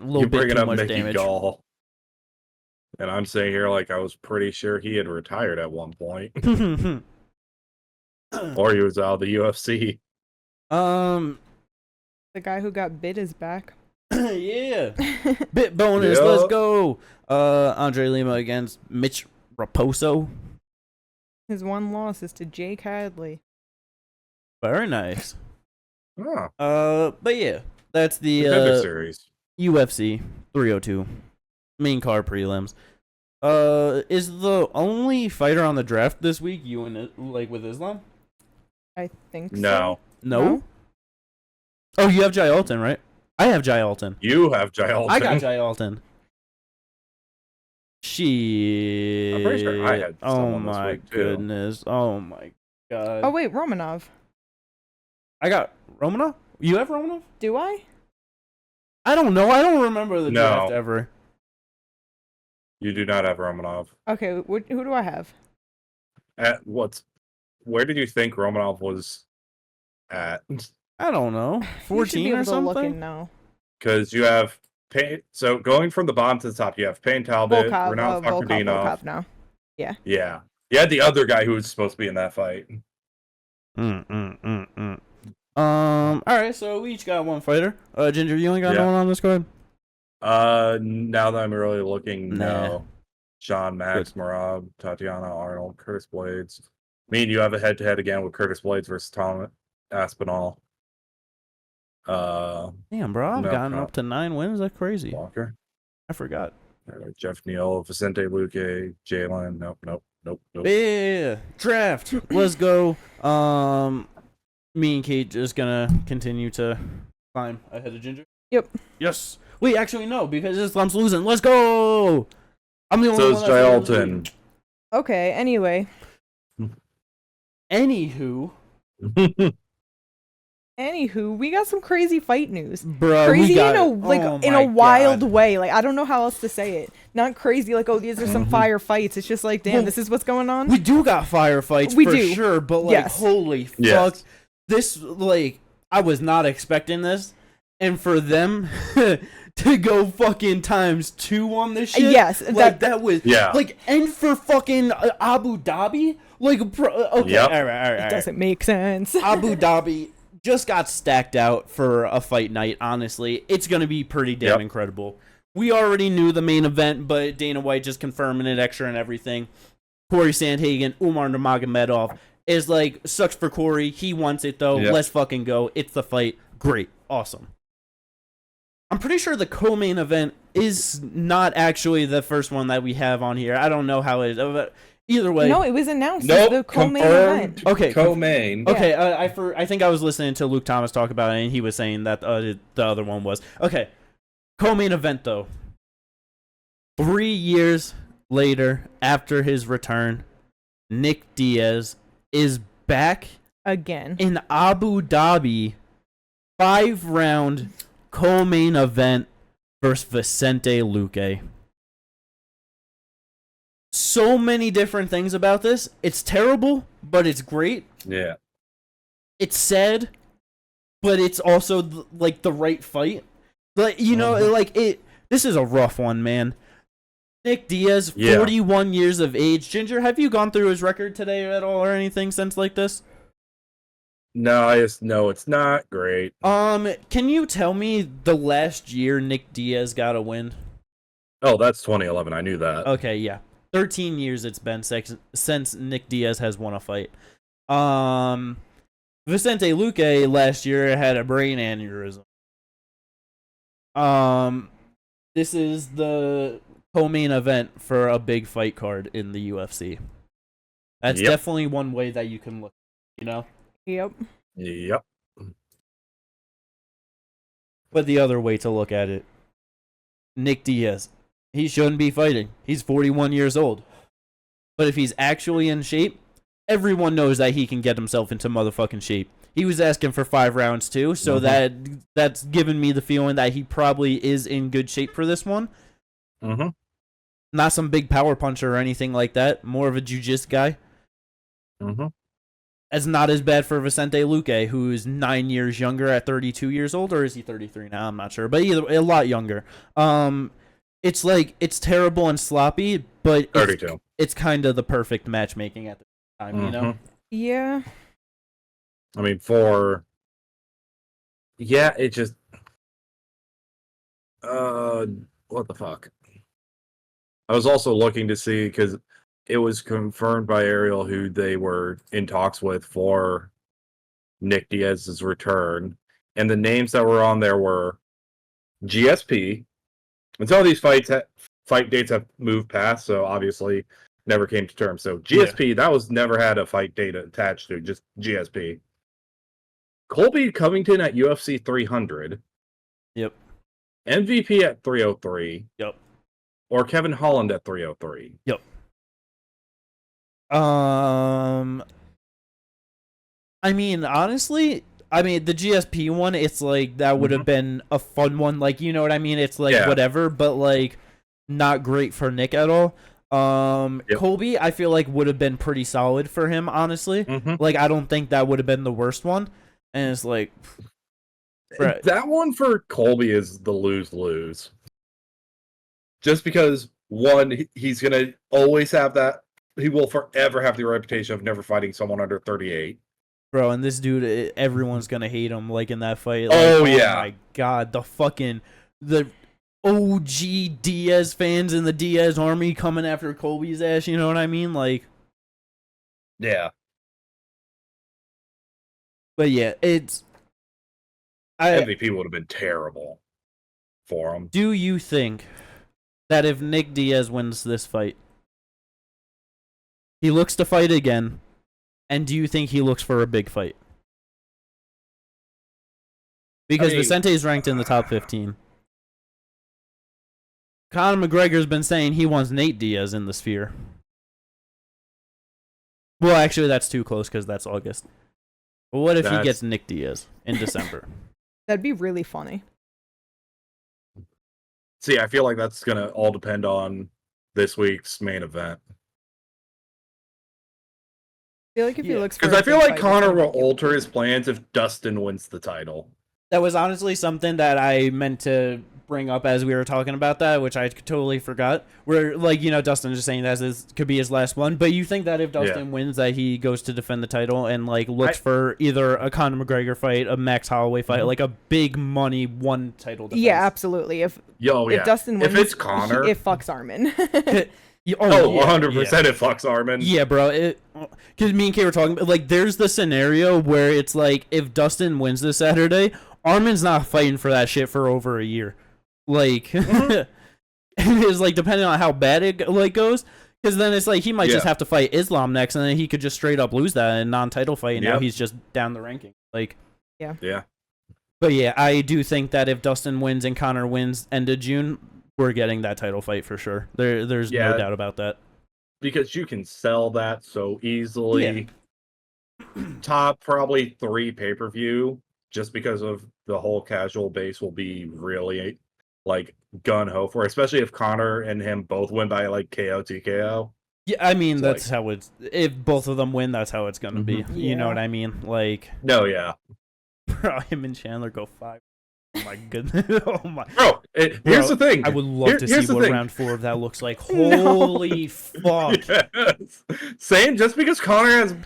a little bit too much Mickey damage. Gall. And I'm saying here, like, I was pretty sure he had retired at one point, or he was out of the UFC. The guy who got bit is back. Yeah. Bit bonus, let's go. Andre Lima against Mitch Raposo. His one loss is to Jake Hadley. Very nice. Oh. But yeah, that's the series. UFC 302 main card prelims. Is the only fighter on the draft this week you and like with Islam? I think so. No. No? Oh, you have Jai Alton, right? I have Jai Alton. You have Jai Alton. I got Jai Alton. Shit. I'm pretty sure I had Oh someone this my week, too. goodness. Oh my god. Oh wait, Romanov. I got Romanov? You have Romanov? Do I? I don't know. I don't remember the No. draft ever. You do not have Romanov. Okay, who do I have? Where did you think Romanov was at? I don't know. You should be 14 able or to look in something? now. Because you have so going from the bottom to the top, you have Payne Talbot, Renato Volkov Fakhdinov. now. Yeah. You had the other guy who was supposed to be in that fight. All right, so we each got one fighter. Ginger, you only got no one on this card? Now that I'm really looking, Nah. no. Sean, Max, Marab, Tatiana, Arnold, Curtis Blades. Me and you have a head-to-head again with Curtis Blades versus Tom Aspinall. Damn, bro, I've gotten up to 9 wins. That's crazy. Walker. I forgot. Jeff Neal, Vicente Luque, Jalen. Nope. Yeah, draft. Let's go. Me and Kate just gonna continue to climb ahead of Ginger. Yep. Yes. Wait, actually no, because Islam's losing. Let's go. I'm the only So one. is Jai Alton. Okay. Anyway. Anywho, we got some crazy fight news. bro, Crazy in in a wild way. Like I don't know how else to say it. Not crazy like, oh, these are some fire fights. It's just like, damn, Well, this is what's going on. We do got firefights We for do. sure, but like, Yes. holy fuck, Yes. this like I was not expecting this, and for them to go fucking ×2 on this shit. Yes, like that was Yeah. like, and for fucking Abu Dhabi, like okay, Yep. all right. Doesn't make sense. Abu Dhabi just got stacked out for a fight night. Honestly, it's gonna be pretty damn incredible. We already knew the main event, but Dana White just confirming it extra and everything. Corey Sandhagen, Umar Nurmagomedov is like, sucks for Corey. He wants it though. Yep. Let's fucking go. It's the fight. Great. Awesome. I'm pretty sure the co-main event is not actually the first one that we have on here. I don't know how it is. But either way. No, it was announced Nope, as the co-main confirmed. event. Okay. Co-main. Okay, I think I was listening to Luke Thomas talk about it, and he was saying that the other one was. Okay, co-main event, though. 3 years later, after his return, Nick Diaz is back Again. in Abu Dhabi, 5-round co-main event versus Vicente Luque. So many different things about this. It's terrible, but it's great. Yeah. It's sad, but it's also like the right fight. Like, you know, like it. This is a rough one, man. Nick Diaz, 41 years of age. Ginger, have you gone through his record today at all or anything since like this? No, I just know it's not great. Can you tell me the last year Nick Diaz got a win? Oh, that's 2011. I knew that. Okay, yeah. 13 years it's been since Nick Diaz has won a fight. Vicente Luque last year had a brain aneurysm. This is the co-main event for a big fight card in the UFC. That's definitely one way that you can look, you know? Yep. But the other way to look at it, Nick Diaz, he shouldn't be fighting. He's 41 years old. But if he's actually in shape, everyone knows that he can get himself into motherfucking shape. He was asking for 5 rounds too, so that's given me the feeling that he probably is in good shape for this one. Not some big power puncher or anything like that. More of a jiu-jitsu guy. It's not as bad for Vicente Luque, who's 9 years younger at 32 years old, or is he 33 now? I'm not sure, but either a lot younger. It's like, it's terrible and sloppy, but it's kind of the perfect matchmaking at the time, you know? Yeah. I mean, it just, what the fuck? I was also looking to see, because it was confirmed by Ariel who they were in talks with for Nick Diaz's return, and the names that were on there were GSP. And some of these fight dates have moved past, so obviously never came to terms. So GSP, that was never had a fight date attached to, just GSP. Colby Covington at UFC 300. Yep. MVP at 303. Yep. Or Kevin Holland at 303. Yep. I mean, honestly, the GSP one, it's like that would have been a fun one. Like, you know what I mean? It's like whatever, but like not great for Nick at all. Colby, I feel like would have been pretty solid for him, honestly. Like, I don't think that would have been the worst one. And it's like, that one for Colby is the lose-lose. Just because, one, he's going to always have that. He will forever have the reputation of never fighting someone under 38. Bro, and this dude, everyone's going to hate him, like, in that fight. Like, oh my God. The OG Diaz fans in the Diaz army coming after Colby's ass, you know what I mean? Like, yeah. But yeah, MVP would have been terrible for him. Do you think that if Nick Diaz wins this fight, he looks to fight again, and do you think he looks for a big fight? Because Vicente's ranked in the top 15. Conor McGregor's been saying he wants Nate Diaz in the Sphere. Well, actually, that's too close because that's August. But what if he gets Nick Diaz in December? That'd be really funny. See, I feel like that's going to all depend on this week's main event. I feel like if he looks for because I feel like Conor will alter his plans if Dustin wins the title. That was honestly something that I meant to bring up as we were talking about that, which I totally forgot. Where, like, you know, Dustin just saying that this could be his last one, but you think that if Dustin wins, that he goes to defend the title and like looks for either a Conor McGregor fight, a Max Holloway fight, like a big money one title defense? Yeah, absolabsolally. If Dustin wins, if it's Conor, it fucks Armin. 100% it fucks Armin. Yeah, bro. Because me and Kay were talking, like, there's the scenario where it's like, if Dustin wins this Saturday, Armin's not fighting for that shit for over a year. Like, it's like, depending on how bad it like goes, because then it's like he might just have to fight Islam next, and then he could just straight up lose that in non-title fight, and now he's just down the ranking. Like, yeah. But yeah, I do think that if Dustin wins and Conor wins end of June, we're getting that title fight for sure. There's no doubt about that. Because you can sell that so easily. Top probably 3 pay-per-view, just because of the whole casual base will be really like gun-ho for, especially if Conor and him both win by like KO, TKO. Yeah, I mean, that's how it's, if both of them win, that's how it's going to be. You know what I mean? Like, no, yeah. Bro, him and Chandler go 5. Oh my goodness. Oh my. Bro, here's the thing. I would love to see what round 4 of that looks like. Holy fuck. Yes. Same, just because Conor has,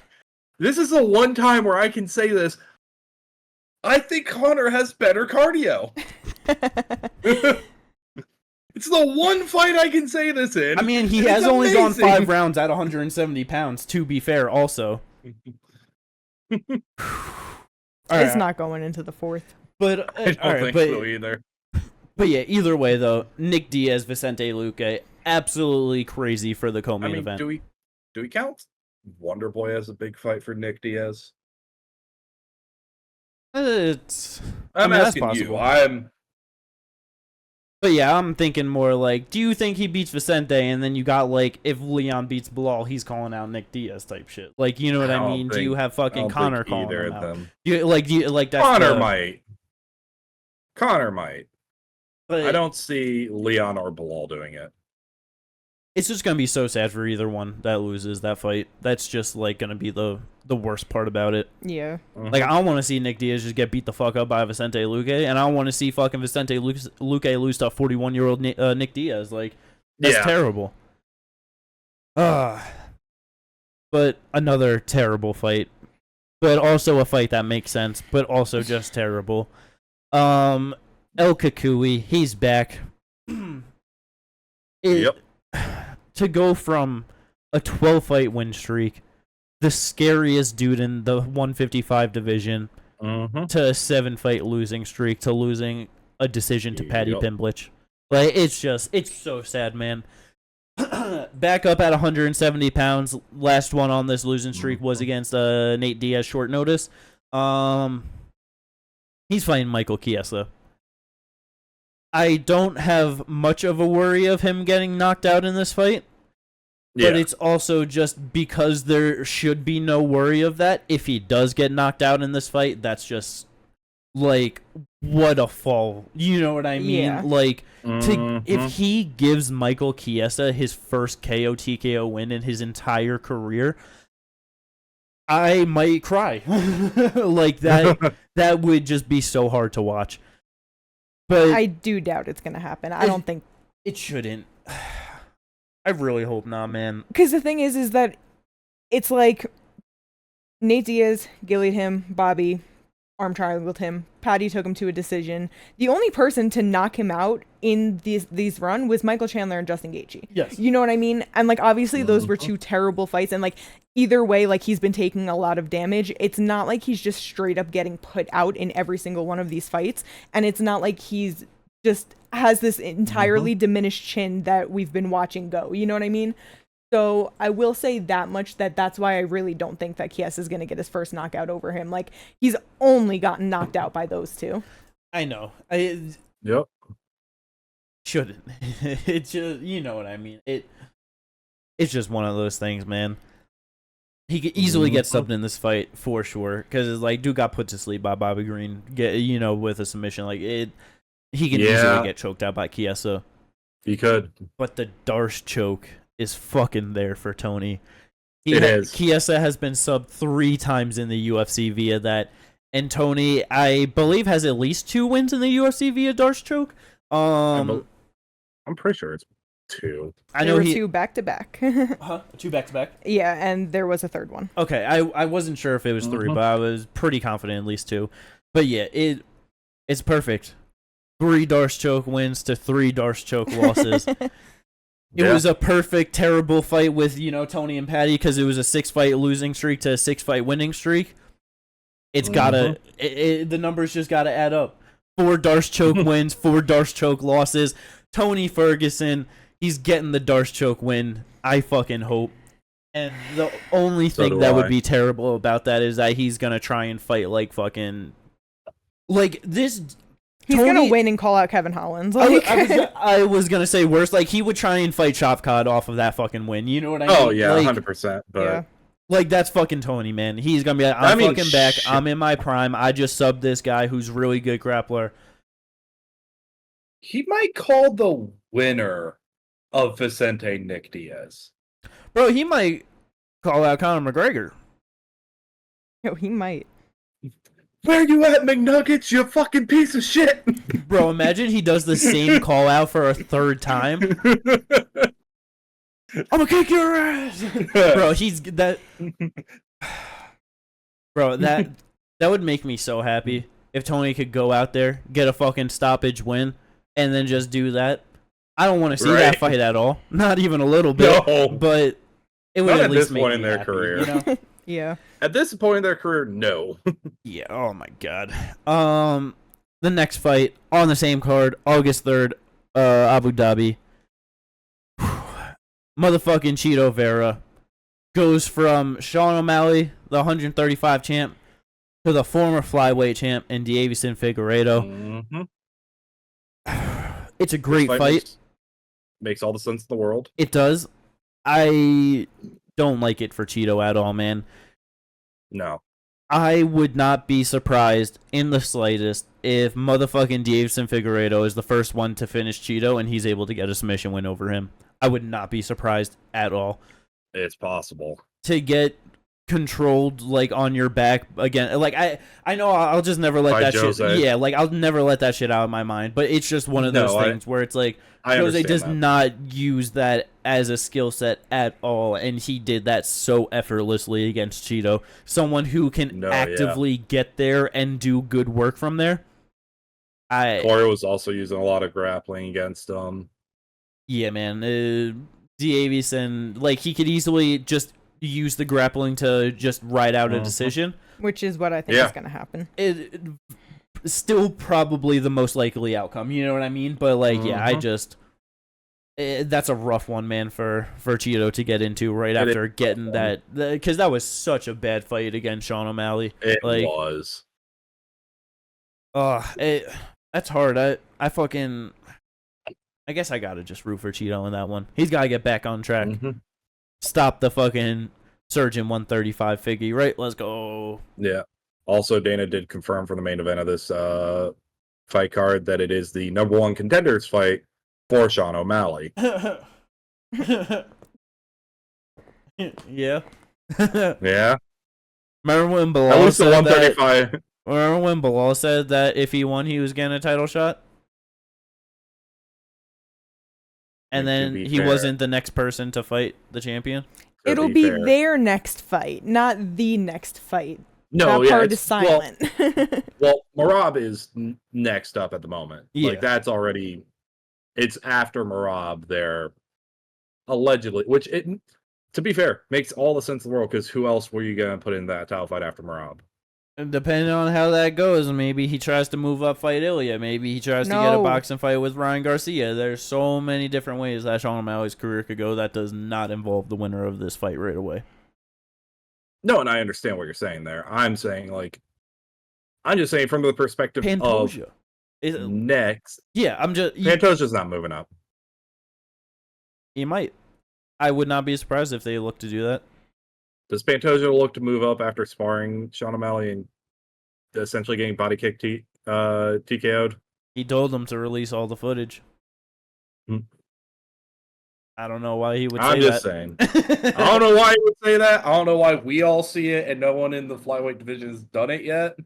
this is the one time where I can say this. I think Conor has better cardio. It's the one fight I can say this in. I mean, he has only gone 5 rounds at 170 pounds, to be fair, also. It's not going into the 4th. But I don't think so either. But yeah, either way though, Nick Diaz, Vicente Luque, absolutely crazy for the co-main event. Do we count Wonder Boy as a big fight for Nick Diaz? I'm asking you. But yeah, I'm thinking more like, do you think he beats Vicente, and then you got like, if Leon beats Bilal, he's calling out Nick Diaz type shit. Like, you know what I mean? Do you have fucking Conor calling him out? Do you like that's Conor might. But I don't see Leon or Bilal doing it. It's just gonna be so sad for either one that loses that fight. That's just like gonna be the worst part about it. Yeah. Like, I don't want to see Nick Diaz just get beat the fuck up by Vicente Luque, and I don't want to see fucking Vicente Luque lose to 41-year-old Nick Diaz. Like, that's terrible. But another terrible fight, but also a fight that makes sense, but also just terrible. El Kakui, he's back. To go from a 12-fight win streak, the scariest dude in the 155 division, to a 7-fight losing streak, to losing a decision to Paddy Pimblett. Like, it's so sad, man. Back up at 170 pounds. Last one on this losing streak was against Nate Diaz short notice. He's fighting Michael Chiesa. I don't have much of a worry of him getting knocked out in this fight. But it's also just because there should be no worry of that. If he does get knocked out in this fight, that's just like, what a fall. You know what I mean? Yeah. Like, if he gives Michael Chiesa his first KO TKO win in his entire career, I might cry. Like, that would just be so hard to watch. But I do doubt it's going to happen. I don't think it shouldn't. I really hope not, man. Because the thing is that it's like Nate Diaz gillied him, Bobby arm triangled him, Patty took him to a decision. The only person to knock him out in these run was Michael Chandler and Justin Gaethje. Yes. You know what I mean? And like, obviously those were two terrible fights, and like either way, like, he's been taking a lot of damage. It's not like he's just straight up getting put out in every single one of these fights, and it's not like he's just has this entirely diminished chin that we've been watching go. You know what I mean? So I will say that much, that's why I really don't think that Chiesa is going to get his first knockout over him. Like, he's only gotten knocked out by those two. I know. Yep. Shouldn't. It's just, you know what I mean. It's just one of those things, man. He could easily get subbed in this fight for sure, because like, dude got put to sleep by Bobby Green, with a submission. Like, he can easily get choked out by Chiesa. He could. But the Darce choke is fucking there for Tony. It is. Chiesa has been subbed 3 times in the UFC via that. And Tony, I believe, has at least 2 wins in the UFC via Darce choke. I'm pretty sure it's 2. I know there were 2 back-to-back. 2 back-to-back? Yeah, and there was a third one. Okay, I wasn't sure if it was 3, but I was pretty confident at least 2. But yeah, it's perfect. 3 Darce choke wins to 3 Darce choke losses. It was a perfect, terrible fight with, Tony and Patty, because it was a 6-fight losing streak to a 6-fight winning streak. It's gotta, the numbers just gotta add up. 4 Darce choke wins, 4 Darce choke losses. Tony Ferguson, he's getting the Darce choke win. I fucking hope. And the only thing that would be terrible about that is that he's gonna try and fight like fucking, like this. He's gonna win and call out Kevin Holland. Like, I was gonna say worse. Like, he would try and fight Shavkat off of that fucking win. You know what I mean? Oh yeah, like, 100%. But like, that's fucking Tony, man. He's gonna be like, I'm fucking back. I'm in my prime. I just subbed this guy who's really good grappler. He might call the winner of Vicente Nick Diaz. Bro, he might call out Conor McGregor. Yo, he might. Where you at, McNuggets? You fucking piece of shit. Bro, imagine he does the same call out for a 3rd time. I'm gonna kick your ass. Bro, he's that. Bro, that would make me so happy if Tony could go out there, get a fucking stoppage win, and then just do that. I don't want to see that fight at all. Not even a little bit. No. But it would at least make me happy, in their career. Yeah. At this point in their career, no. Yeah, oh my god. The next fight on the same card, August 3rd, Abu Dhabi. Motherfucking Cheeto Vera goes from Sean O'Malley, the 135 champ, to the former flyweight champ in Davison Figueiredo. It's a great fight. Makes all the sense in the world. It does. I don't like it for Cheeto at all, man. No. I would not be surprised in the slightest if motherfucking Davison Figueiredo is the first one to finish Cheeto and he's able to get a submission win over him. I would not be surprised at all. It's possible. To get controlled, like, on your back again. Like, I know I'll just never let that shit. Yeah, like, I'll never let that shit out of my mind. But it's just one of those things where it's like, Jose does not use that as a skill set at all, and he did that so effortlessly against Cheeto. Someone who can actively get there and do good work from there. Poirier was also using a lot of grappling against him. Yeah, man. Davison, like, he could easily just use the grappling to just ride out a decision. Which is what I think is going to happen. Still probably the most likely outcome, you know what I mean? But, like, yeah, I just... that's a rough one, man, for Cheeto to get into right after getting that... Because that was such a bad fight against Sean O'Malley. It was. That's hard. I guess I gotta just root for Cheeto in that one. He's gotta get back on track. Stop the fucking surgeon 135 figgy. Right, let's go. Yeah. Also, Dana did confirm for the main event of this fight card that it is the number 1 contenders fight for Sean O'Malley. Yeah. Yeah. Remember when At Bilal least the said 135. that? Remember when Bilal said that if he won, he was getting a title shot? And then he wasn't the next person to fight the champion? It'll be their next fight, not the next fight. No, that part is silent. Well, Marab is next up at the moment. Yeah. Like, that's already... It's after Marab there, allegedly. Which, to be fair, makes all the sense in the world, because who else were you going to put in that title fight after Marab? Depending on how that goes, maybe he tries to move up, fight Ilya. Maybe he tries to get a boxing fight with Ryan Garcia. There's so many different ways that Sean O'Malley's career could go. That does not involve the winner of this fight right away. No, and I understand what you're saying there. I'm just saying from the perspective Pantoja. of next. Yeah, Pantoja's not moving up. He might. I would not be surprised if they look to do that. Does Pantoja look to move up after sparring Sean O'Malley and essentially getting body kicked TKO'd? He told them to release all the footage. I don't know why he would say that. I'm just saying. I don't know why he would say that. I don't know why we all see it and no one in the flyweight division has done it yet.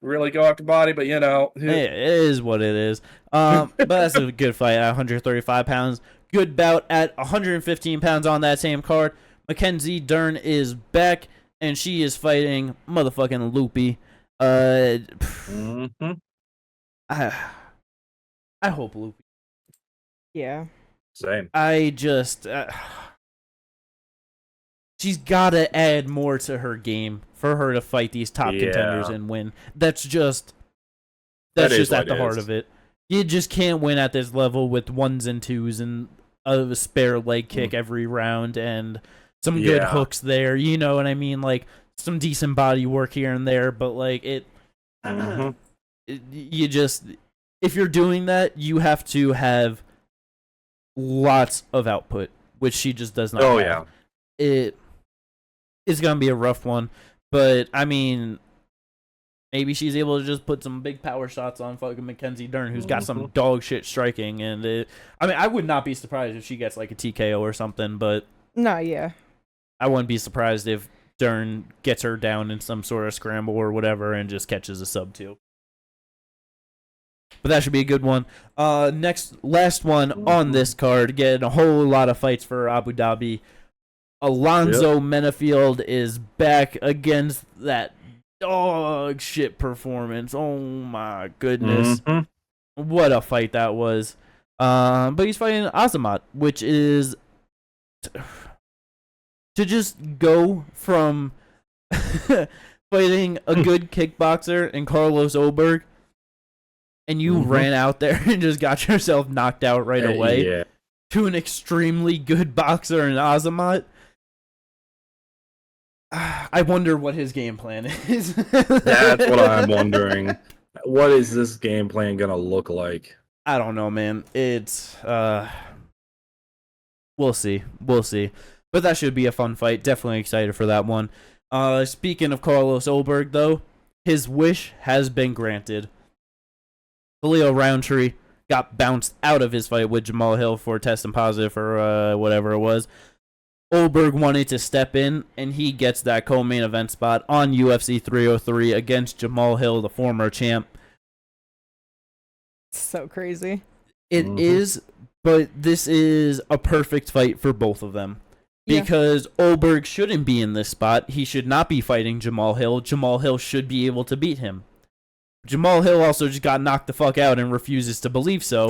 Really go after body, but you know. It is what it is. But that's a good fight at 135 pounds. Good bout at 115 pounds on that same card. Mackenzie Dern is back, and she is fighting motherfucking Loopy. I hope Loopy. Yeah. Same. I just... she's got to add more to her game for her to fight these top contenders and win. That's just at the heart of it. You just can't win at this level with 1s and 2s and a spare leg kick every round and some good hooks there. You know what I mean? Like, some decent body work here and there, but like you just... If you're doing that, you have to have lots of output, which she just does not have. It's going to be a rough one, but I mean, maybe she's able to just put some big power shots on fucking Mackenzie Dern, who's got some dog shit striking, and I would not be surprised if she gets like a TKO or something, but I wouldn't be surprised if Dern gets her down in some sort of scramble or whatever and just catches a sub too. But that should be a good one. Last one on this card. Getting a whole lot of fights for Abu Dhabi. Alonzo Menafield is back against that dog shit performance. Oh my goodness. What a fight that was. But he's fighting Azamat, which is to just go from fighting a good kickboxer in Carlos Oberg, and you ran out there and just got yourself knocked out right away, to an extremely good boxer in Azamat. I wonder what his game plan is. That's what I'm wondering. What is this game plan going to look like? I don't know, man. It's... We'll see. We'll see. But that should be a fun fight. Definitely excited for that one. Speaking of Carlos Oberg, though, his wish has been granted. Khalil Roundtree got bounced out of his fight with Jamal Hill for testing positive for whatever it was. Oberg wanted to step in, and he gets that co-main event spot on UFC 303 against Jamal Hill, the former champ. So crazy. It is, but this is a perfect fight for both of them. Because Oberg shouldn't be in this spot. He should not be fighting Jamal Hill. Jamal Hill should be able to beat him. Jamal Hill also just got knocked the fuck out and refuses to believe so.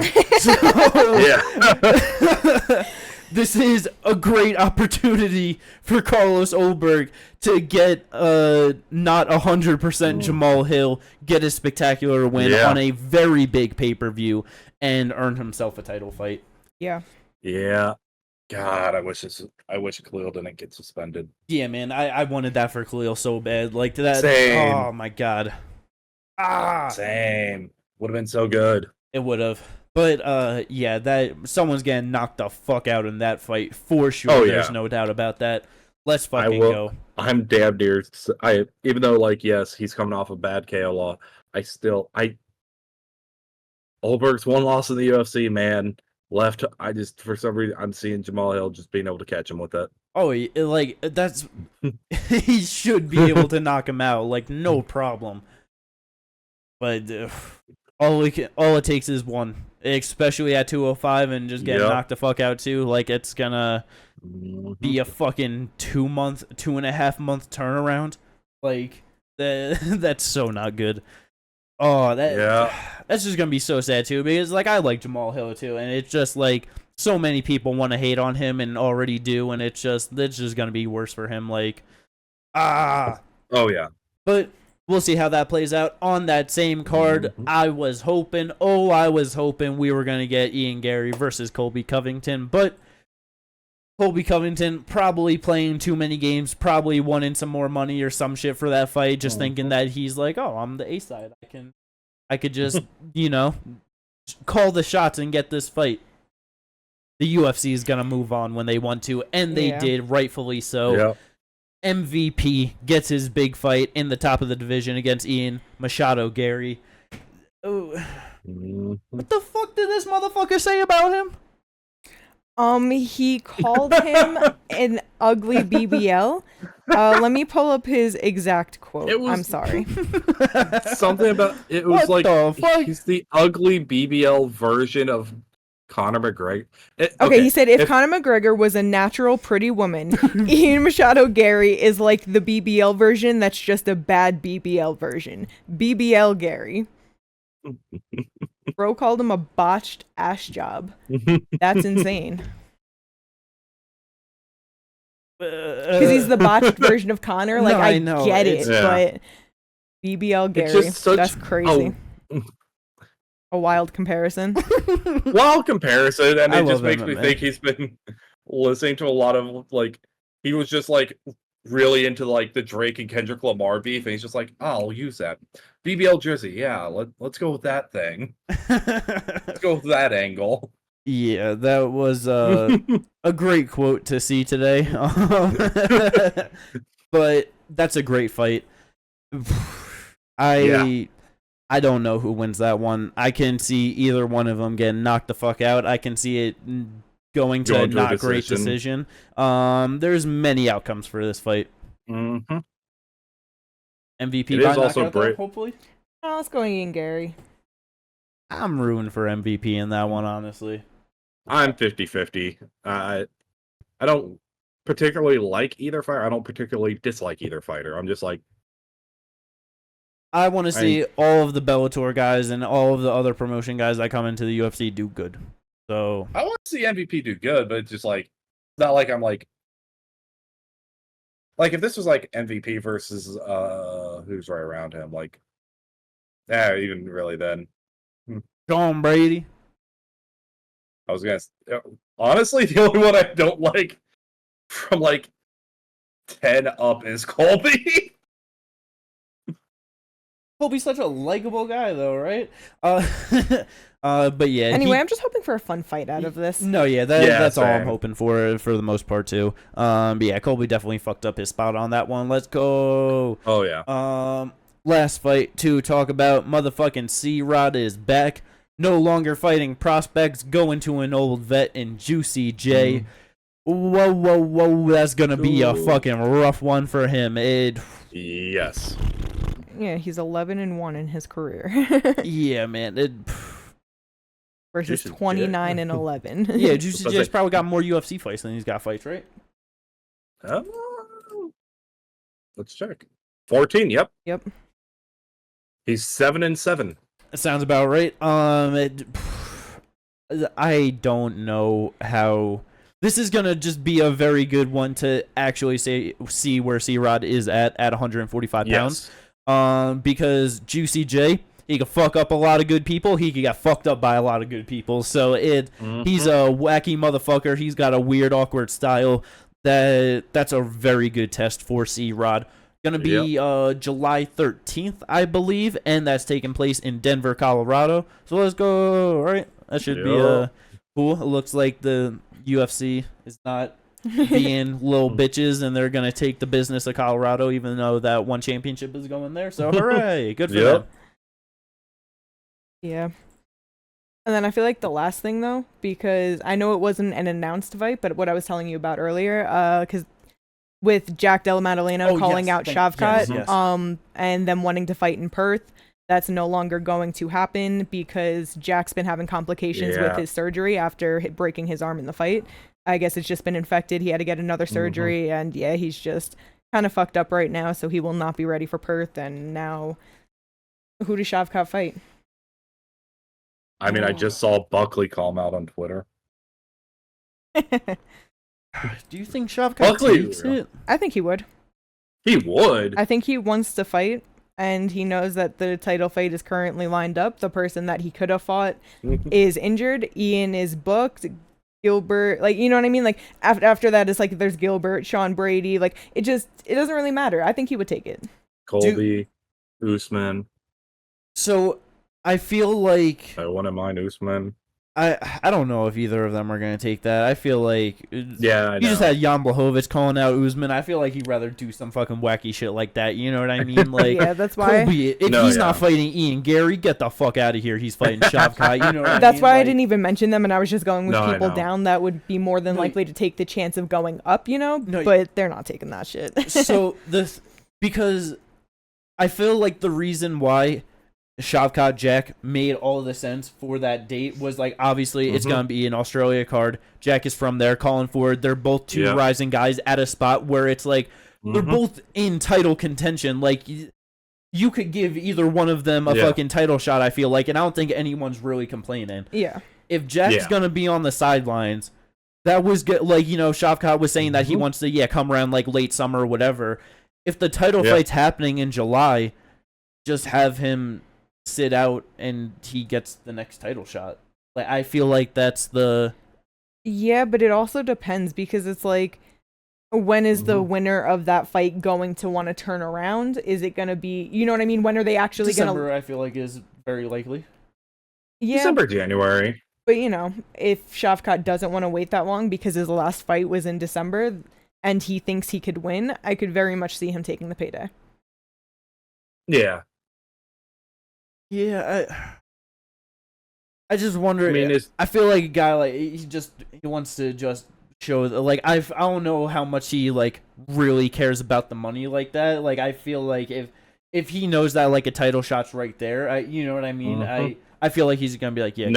This is a great opportunity for Carlos Oberg to get not 100% Jamal Hill, get a spectacular win on a very big pay-per-view, and earn himself a title fight. Yeah. God, I wish Khalil didn't get suspended. Yeah, man, I wanted that for Khalil so bad. Like that. Same. Oh my god. Same. Would have been so good. It would have. But yeah, that someone's getting knocked the fuck out in that fight for sure. Oh, There's yeah. no doubt about that. Let's I fucking will. go. I'm damn near. Even though yes, he's coming off a bad KO law. Oldberg's one loss in the UFC, man. Left. For some reason I'm seeing Jamal Hill just being able to catch him with it. Oh, like that's he should be able to knock him out, like no problem. But all it takes is one, especially at 205, and just get knocked the fuck out too. Like it's gonna be a fucking 2.5 month turnaround. Like that's so not good. Oh, that's just gonna be so sad too, because like I like Jamal Hill too, and it's just like so many people want to hate on him and already do, and it's just gonna be worse for him. Like, oh yeah. But we'll see how that plays out. On that same card, I was hoping we were gonna get Ian Gary versus Colby Covington, but Colby Covington probably playing too many games, probably wanting some more money or some shit for that fight, just thinking that he's like, oh, I'm the A side, I could just call the shots and get this fight. The UFC is gonna move on when they want to, and they did, rightfully so. Yeah. MVP gets his big fight in the top of the division against Ian Machado Gary. Oh. What the fuck did this motherfucker say about him? He called him an ugly BBL. Let me pull up his exact quote. I'm sorry. Something about it was What the fuck? He's the ugly BBL version of Conor McGregor. Okay, he said if Conor McGregor was a natural pretty woman, Ian Machado Gary is like the BBL version that's just a bad BBL version. BBL Gary. Bro called him a botched ass job. That's insane. Because he's the botched version of Conor. Like, I know, get it, but BBL Gary, that's crazy. A wild comparison. Wild comparison, and it just makes me think he's been listening to a lot of, like, he was just, like, really into, like, the Drake and Kendrick Lamar beef, and he's just like, oh, I'll use that. BBL jersey, yeah, let's go with that thing. Let's go with that angle. Yeah, that was a great quote to see today. But that's a great fight. I don't know who wins that one. I can see either one of them getting knocked the fuck out. I can see it going to a not great decision. There's many outcomes for this fight. Mm-hmm. MVP it by is also knockout, though, hopefully. Oh, let's go Ian Gary. I'm rooting for MVP in that one, honestly. I'm 50-50. I don't particularly like either fighter. I don't particularly dislike either fighter. I'm just like, I want to see all of the Bellator guys and all of the other promotion guys that come into the UFC do good. So I want to see MVP do good, but it's just like, it's not like I'm like if this was like MVP versus who's right around him, like, even really then. Tom Brady. I was gonna honestly, the only one I don't like from like 10 up is Colby. Colby's such a likable guy, though, right? But yeah. Anyway, I'm just hoping for a fun fight out of this. No, that's all I'm hoping for the most part too. But yeah, Colby definitely fucked up his spot on that one. Let's go. Oh yeah. Last fight to talk about. Motherfucking C-Rod is back. No longer fighting prospects. Going to an old vet in Juicy J. Whoa. That's gonna be a fucking rough one for him. Yes. Yeah, he's 11-1 in his career. Yeah, man. Versus 29-11. Yeah, Juicy J's probably got more UFC fights than he's got fights, right? Let's check. 14. Yep. He's 7-7. That sounds about right. I don't know how. This is gonna just be a very good one to actually see where C-Rod is at 145 pounds. Because Juicy J, he can fuck up a lot of good people. He can get fucked up by a lot of good people. So he's a wacky motherfucker. He's got a weird, awkward style. That's a very good test for C-Rod. Gonna be July 13th, I believe, and that's taking place in Denver, Colorado. So let's go. All right, that should be cool. It looks like the UFC is not being little bitches, and they're gonna take the business of Colorado, even though that one championship is going there. So hooray, good for them. Yeah. And then I feel like the last thing though, because I know it wasn't an announced fight, but what I was telling you about earlier, because with Jack Della Maddalena calling out Shavkat, and them wanting to fight in Perth, that's no longer going to happen because Jack's been having complications with his surgery after breaking his arm in the fight. I guess it's just been infected. He had to get another surgery, and yeah, he's just kind of fucked up right now, so he will not be ready for Perth. And now, who does Shavkat fight? I mean, I just saw Buckley call him out on Twitter. Do you think Shavkat takes it? I think he would. He would? I think he wants to fight, and he knows that the title fight is currently lined up. The person that he could have fought is injured. Ian is booked. Gilbert, like, you know what I mean? Like, after that, it's like there's Gilbert, Sean Brady. Like, it doesn't really matter. I think he would take it. Colby, Usman. So, I feel like... I wouldn't mind Usman. I don't know if either of them are going to take that. I feel like... Yeah, I know. You just had Jan Blachowicz calling out Usman. I feel like he'd rather do some fucking wacky shit like that. You know what I mean? Like, yeah, that's why... Colby, if he's not fighting Ian Gary, get the fuck out of here. He's fighting Shavkat. You know what I mean? That's why I didn't even mention them, and I was just going with people down that would be more than No, likely to take the chance of going up, you know? No, but they're not taking that shit. So, because I feel like the reason why Shavkat Jack made all the sense for that date was like, obviously it's gonna be an Australia card. Jack is from there, calling for it. They're both two rising guys at a spot where it's like they're both in title contention. Like, you could give either one of them a fucking title shot, I feel like, and I don't think anyone's really complaining. Yeah. If Jack's gonna be on the sidelines, that was good. Like, you know, Shavkat was saying that he wants to come around like late summer or whatever. If the title fight's happening in July, just have him sit out and he gets the next title shot. Like, I feel like that's the... Yeah, but it also depends, because it's like, when is the winner of that fight going to want to turn around? Is it going to be, you know what I mean? When are they actually going to... December, I feel like, is very likely. Yeah. December, January. But, you know, if Shavkat doesn't want to wait that long because his last fight was in December and he thinks he could win, I could very much see him taking the payday. Yeah. Yeah, I just wonder. I mean, I feel like a guy like he wants to just show like I don't know how much he like really cares about the money like that. Like, I feel like if he knows that like a title shot's right there, you know what I mean. I feel like he's gonna be like, give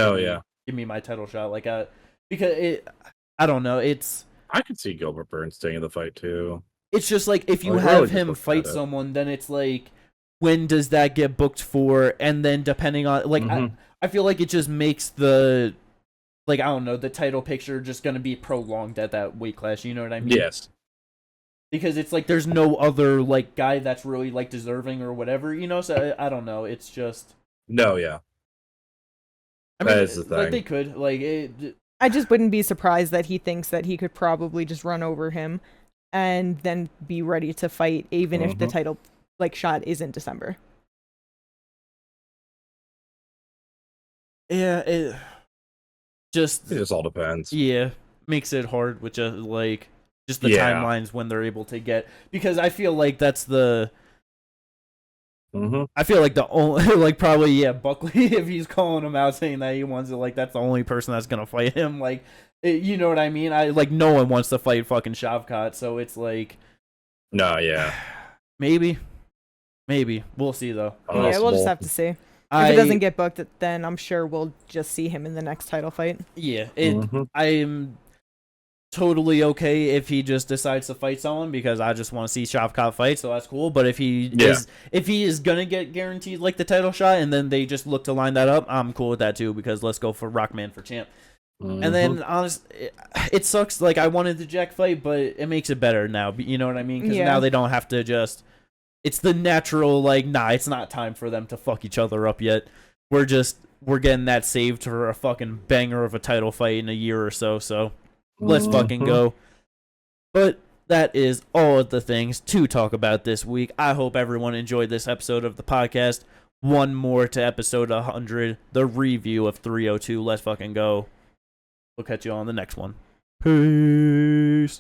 me my title shot, like because I don't know. I could see Gilbert Burns staying in the fight too. It's just like if you have him fight someone, then it's like, when does that get booked for? And then depending on like I feel like it just makes the like, I don't know, the title picture just gonna be prolonged at that weight class, you know what I mean? Yes. Because it's like there's no other like guy that's really like deserving or whatever, you know, so I don't know. It's just I mean, that is the thing. Like, they could I just wouldn't be surprised that he thinks that he could probably just run over him and then be ready to fight, even if the title like shot is in December. Yeah, it just all depends. Yeah, makes it hard with just like the timelines when they're able to get, because I feel like that's the I feel like the only like probably Buckley, if he's calling him out saying that he wants it, like that's the only person that's gonna fight him. Like, you know what I mean? I like no one wants to fight fucking Shavkat, so it's like maybe we'll see though. Yeah, we'll just have to see. If it doesn't get booked, then I'm sure we'll just see him in the next title fight. Yeah, I'm totally okay if he just decides to fight someone, because I just want to see Shavkat fight, so that's cool. But if he is gonna get guaranteed like the title shot, and then they just look to line that up, I'm cool with that too, because let's go for Rockman for champ. And then honestly, it sucks. Like, I wanted the Jack fight, but it makes it better now. You know what I mean? Because now they don't have to just. It's the natural, like, it's not time for them to fuck each other up yet. We're getting that saved for a fucking banger of a title fight in a year or so, let's fucking go. But that is all of the things to talk about this week. I hope everyone enjoyed this episode of the podcast. One more to episode 100, the review of 302. Let's fucking go. We'll catch you on the next one. Peace.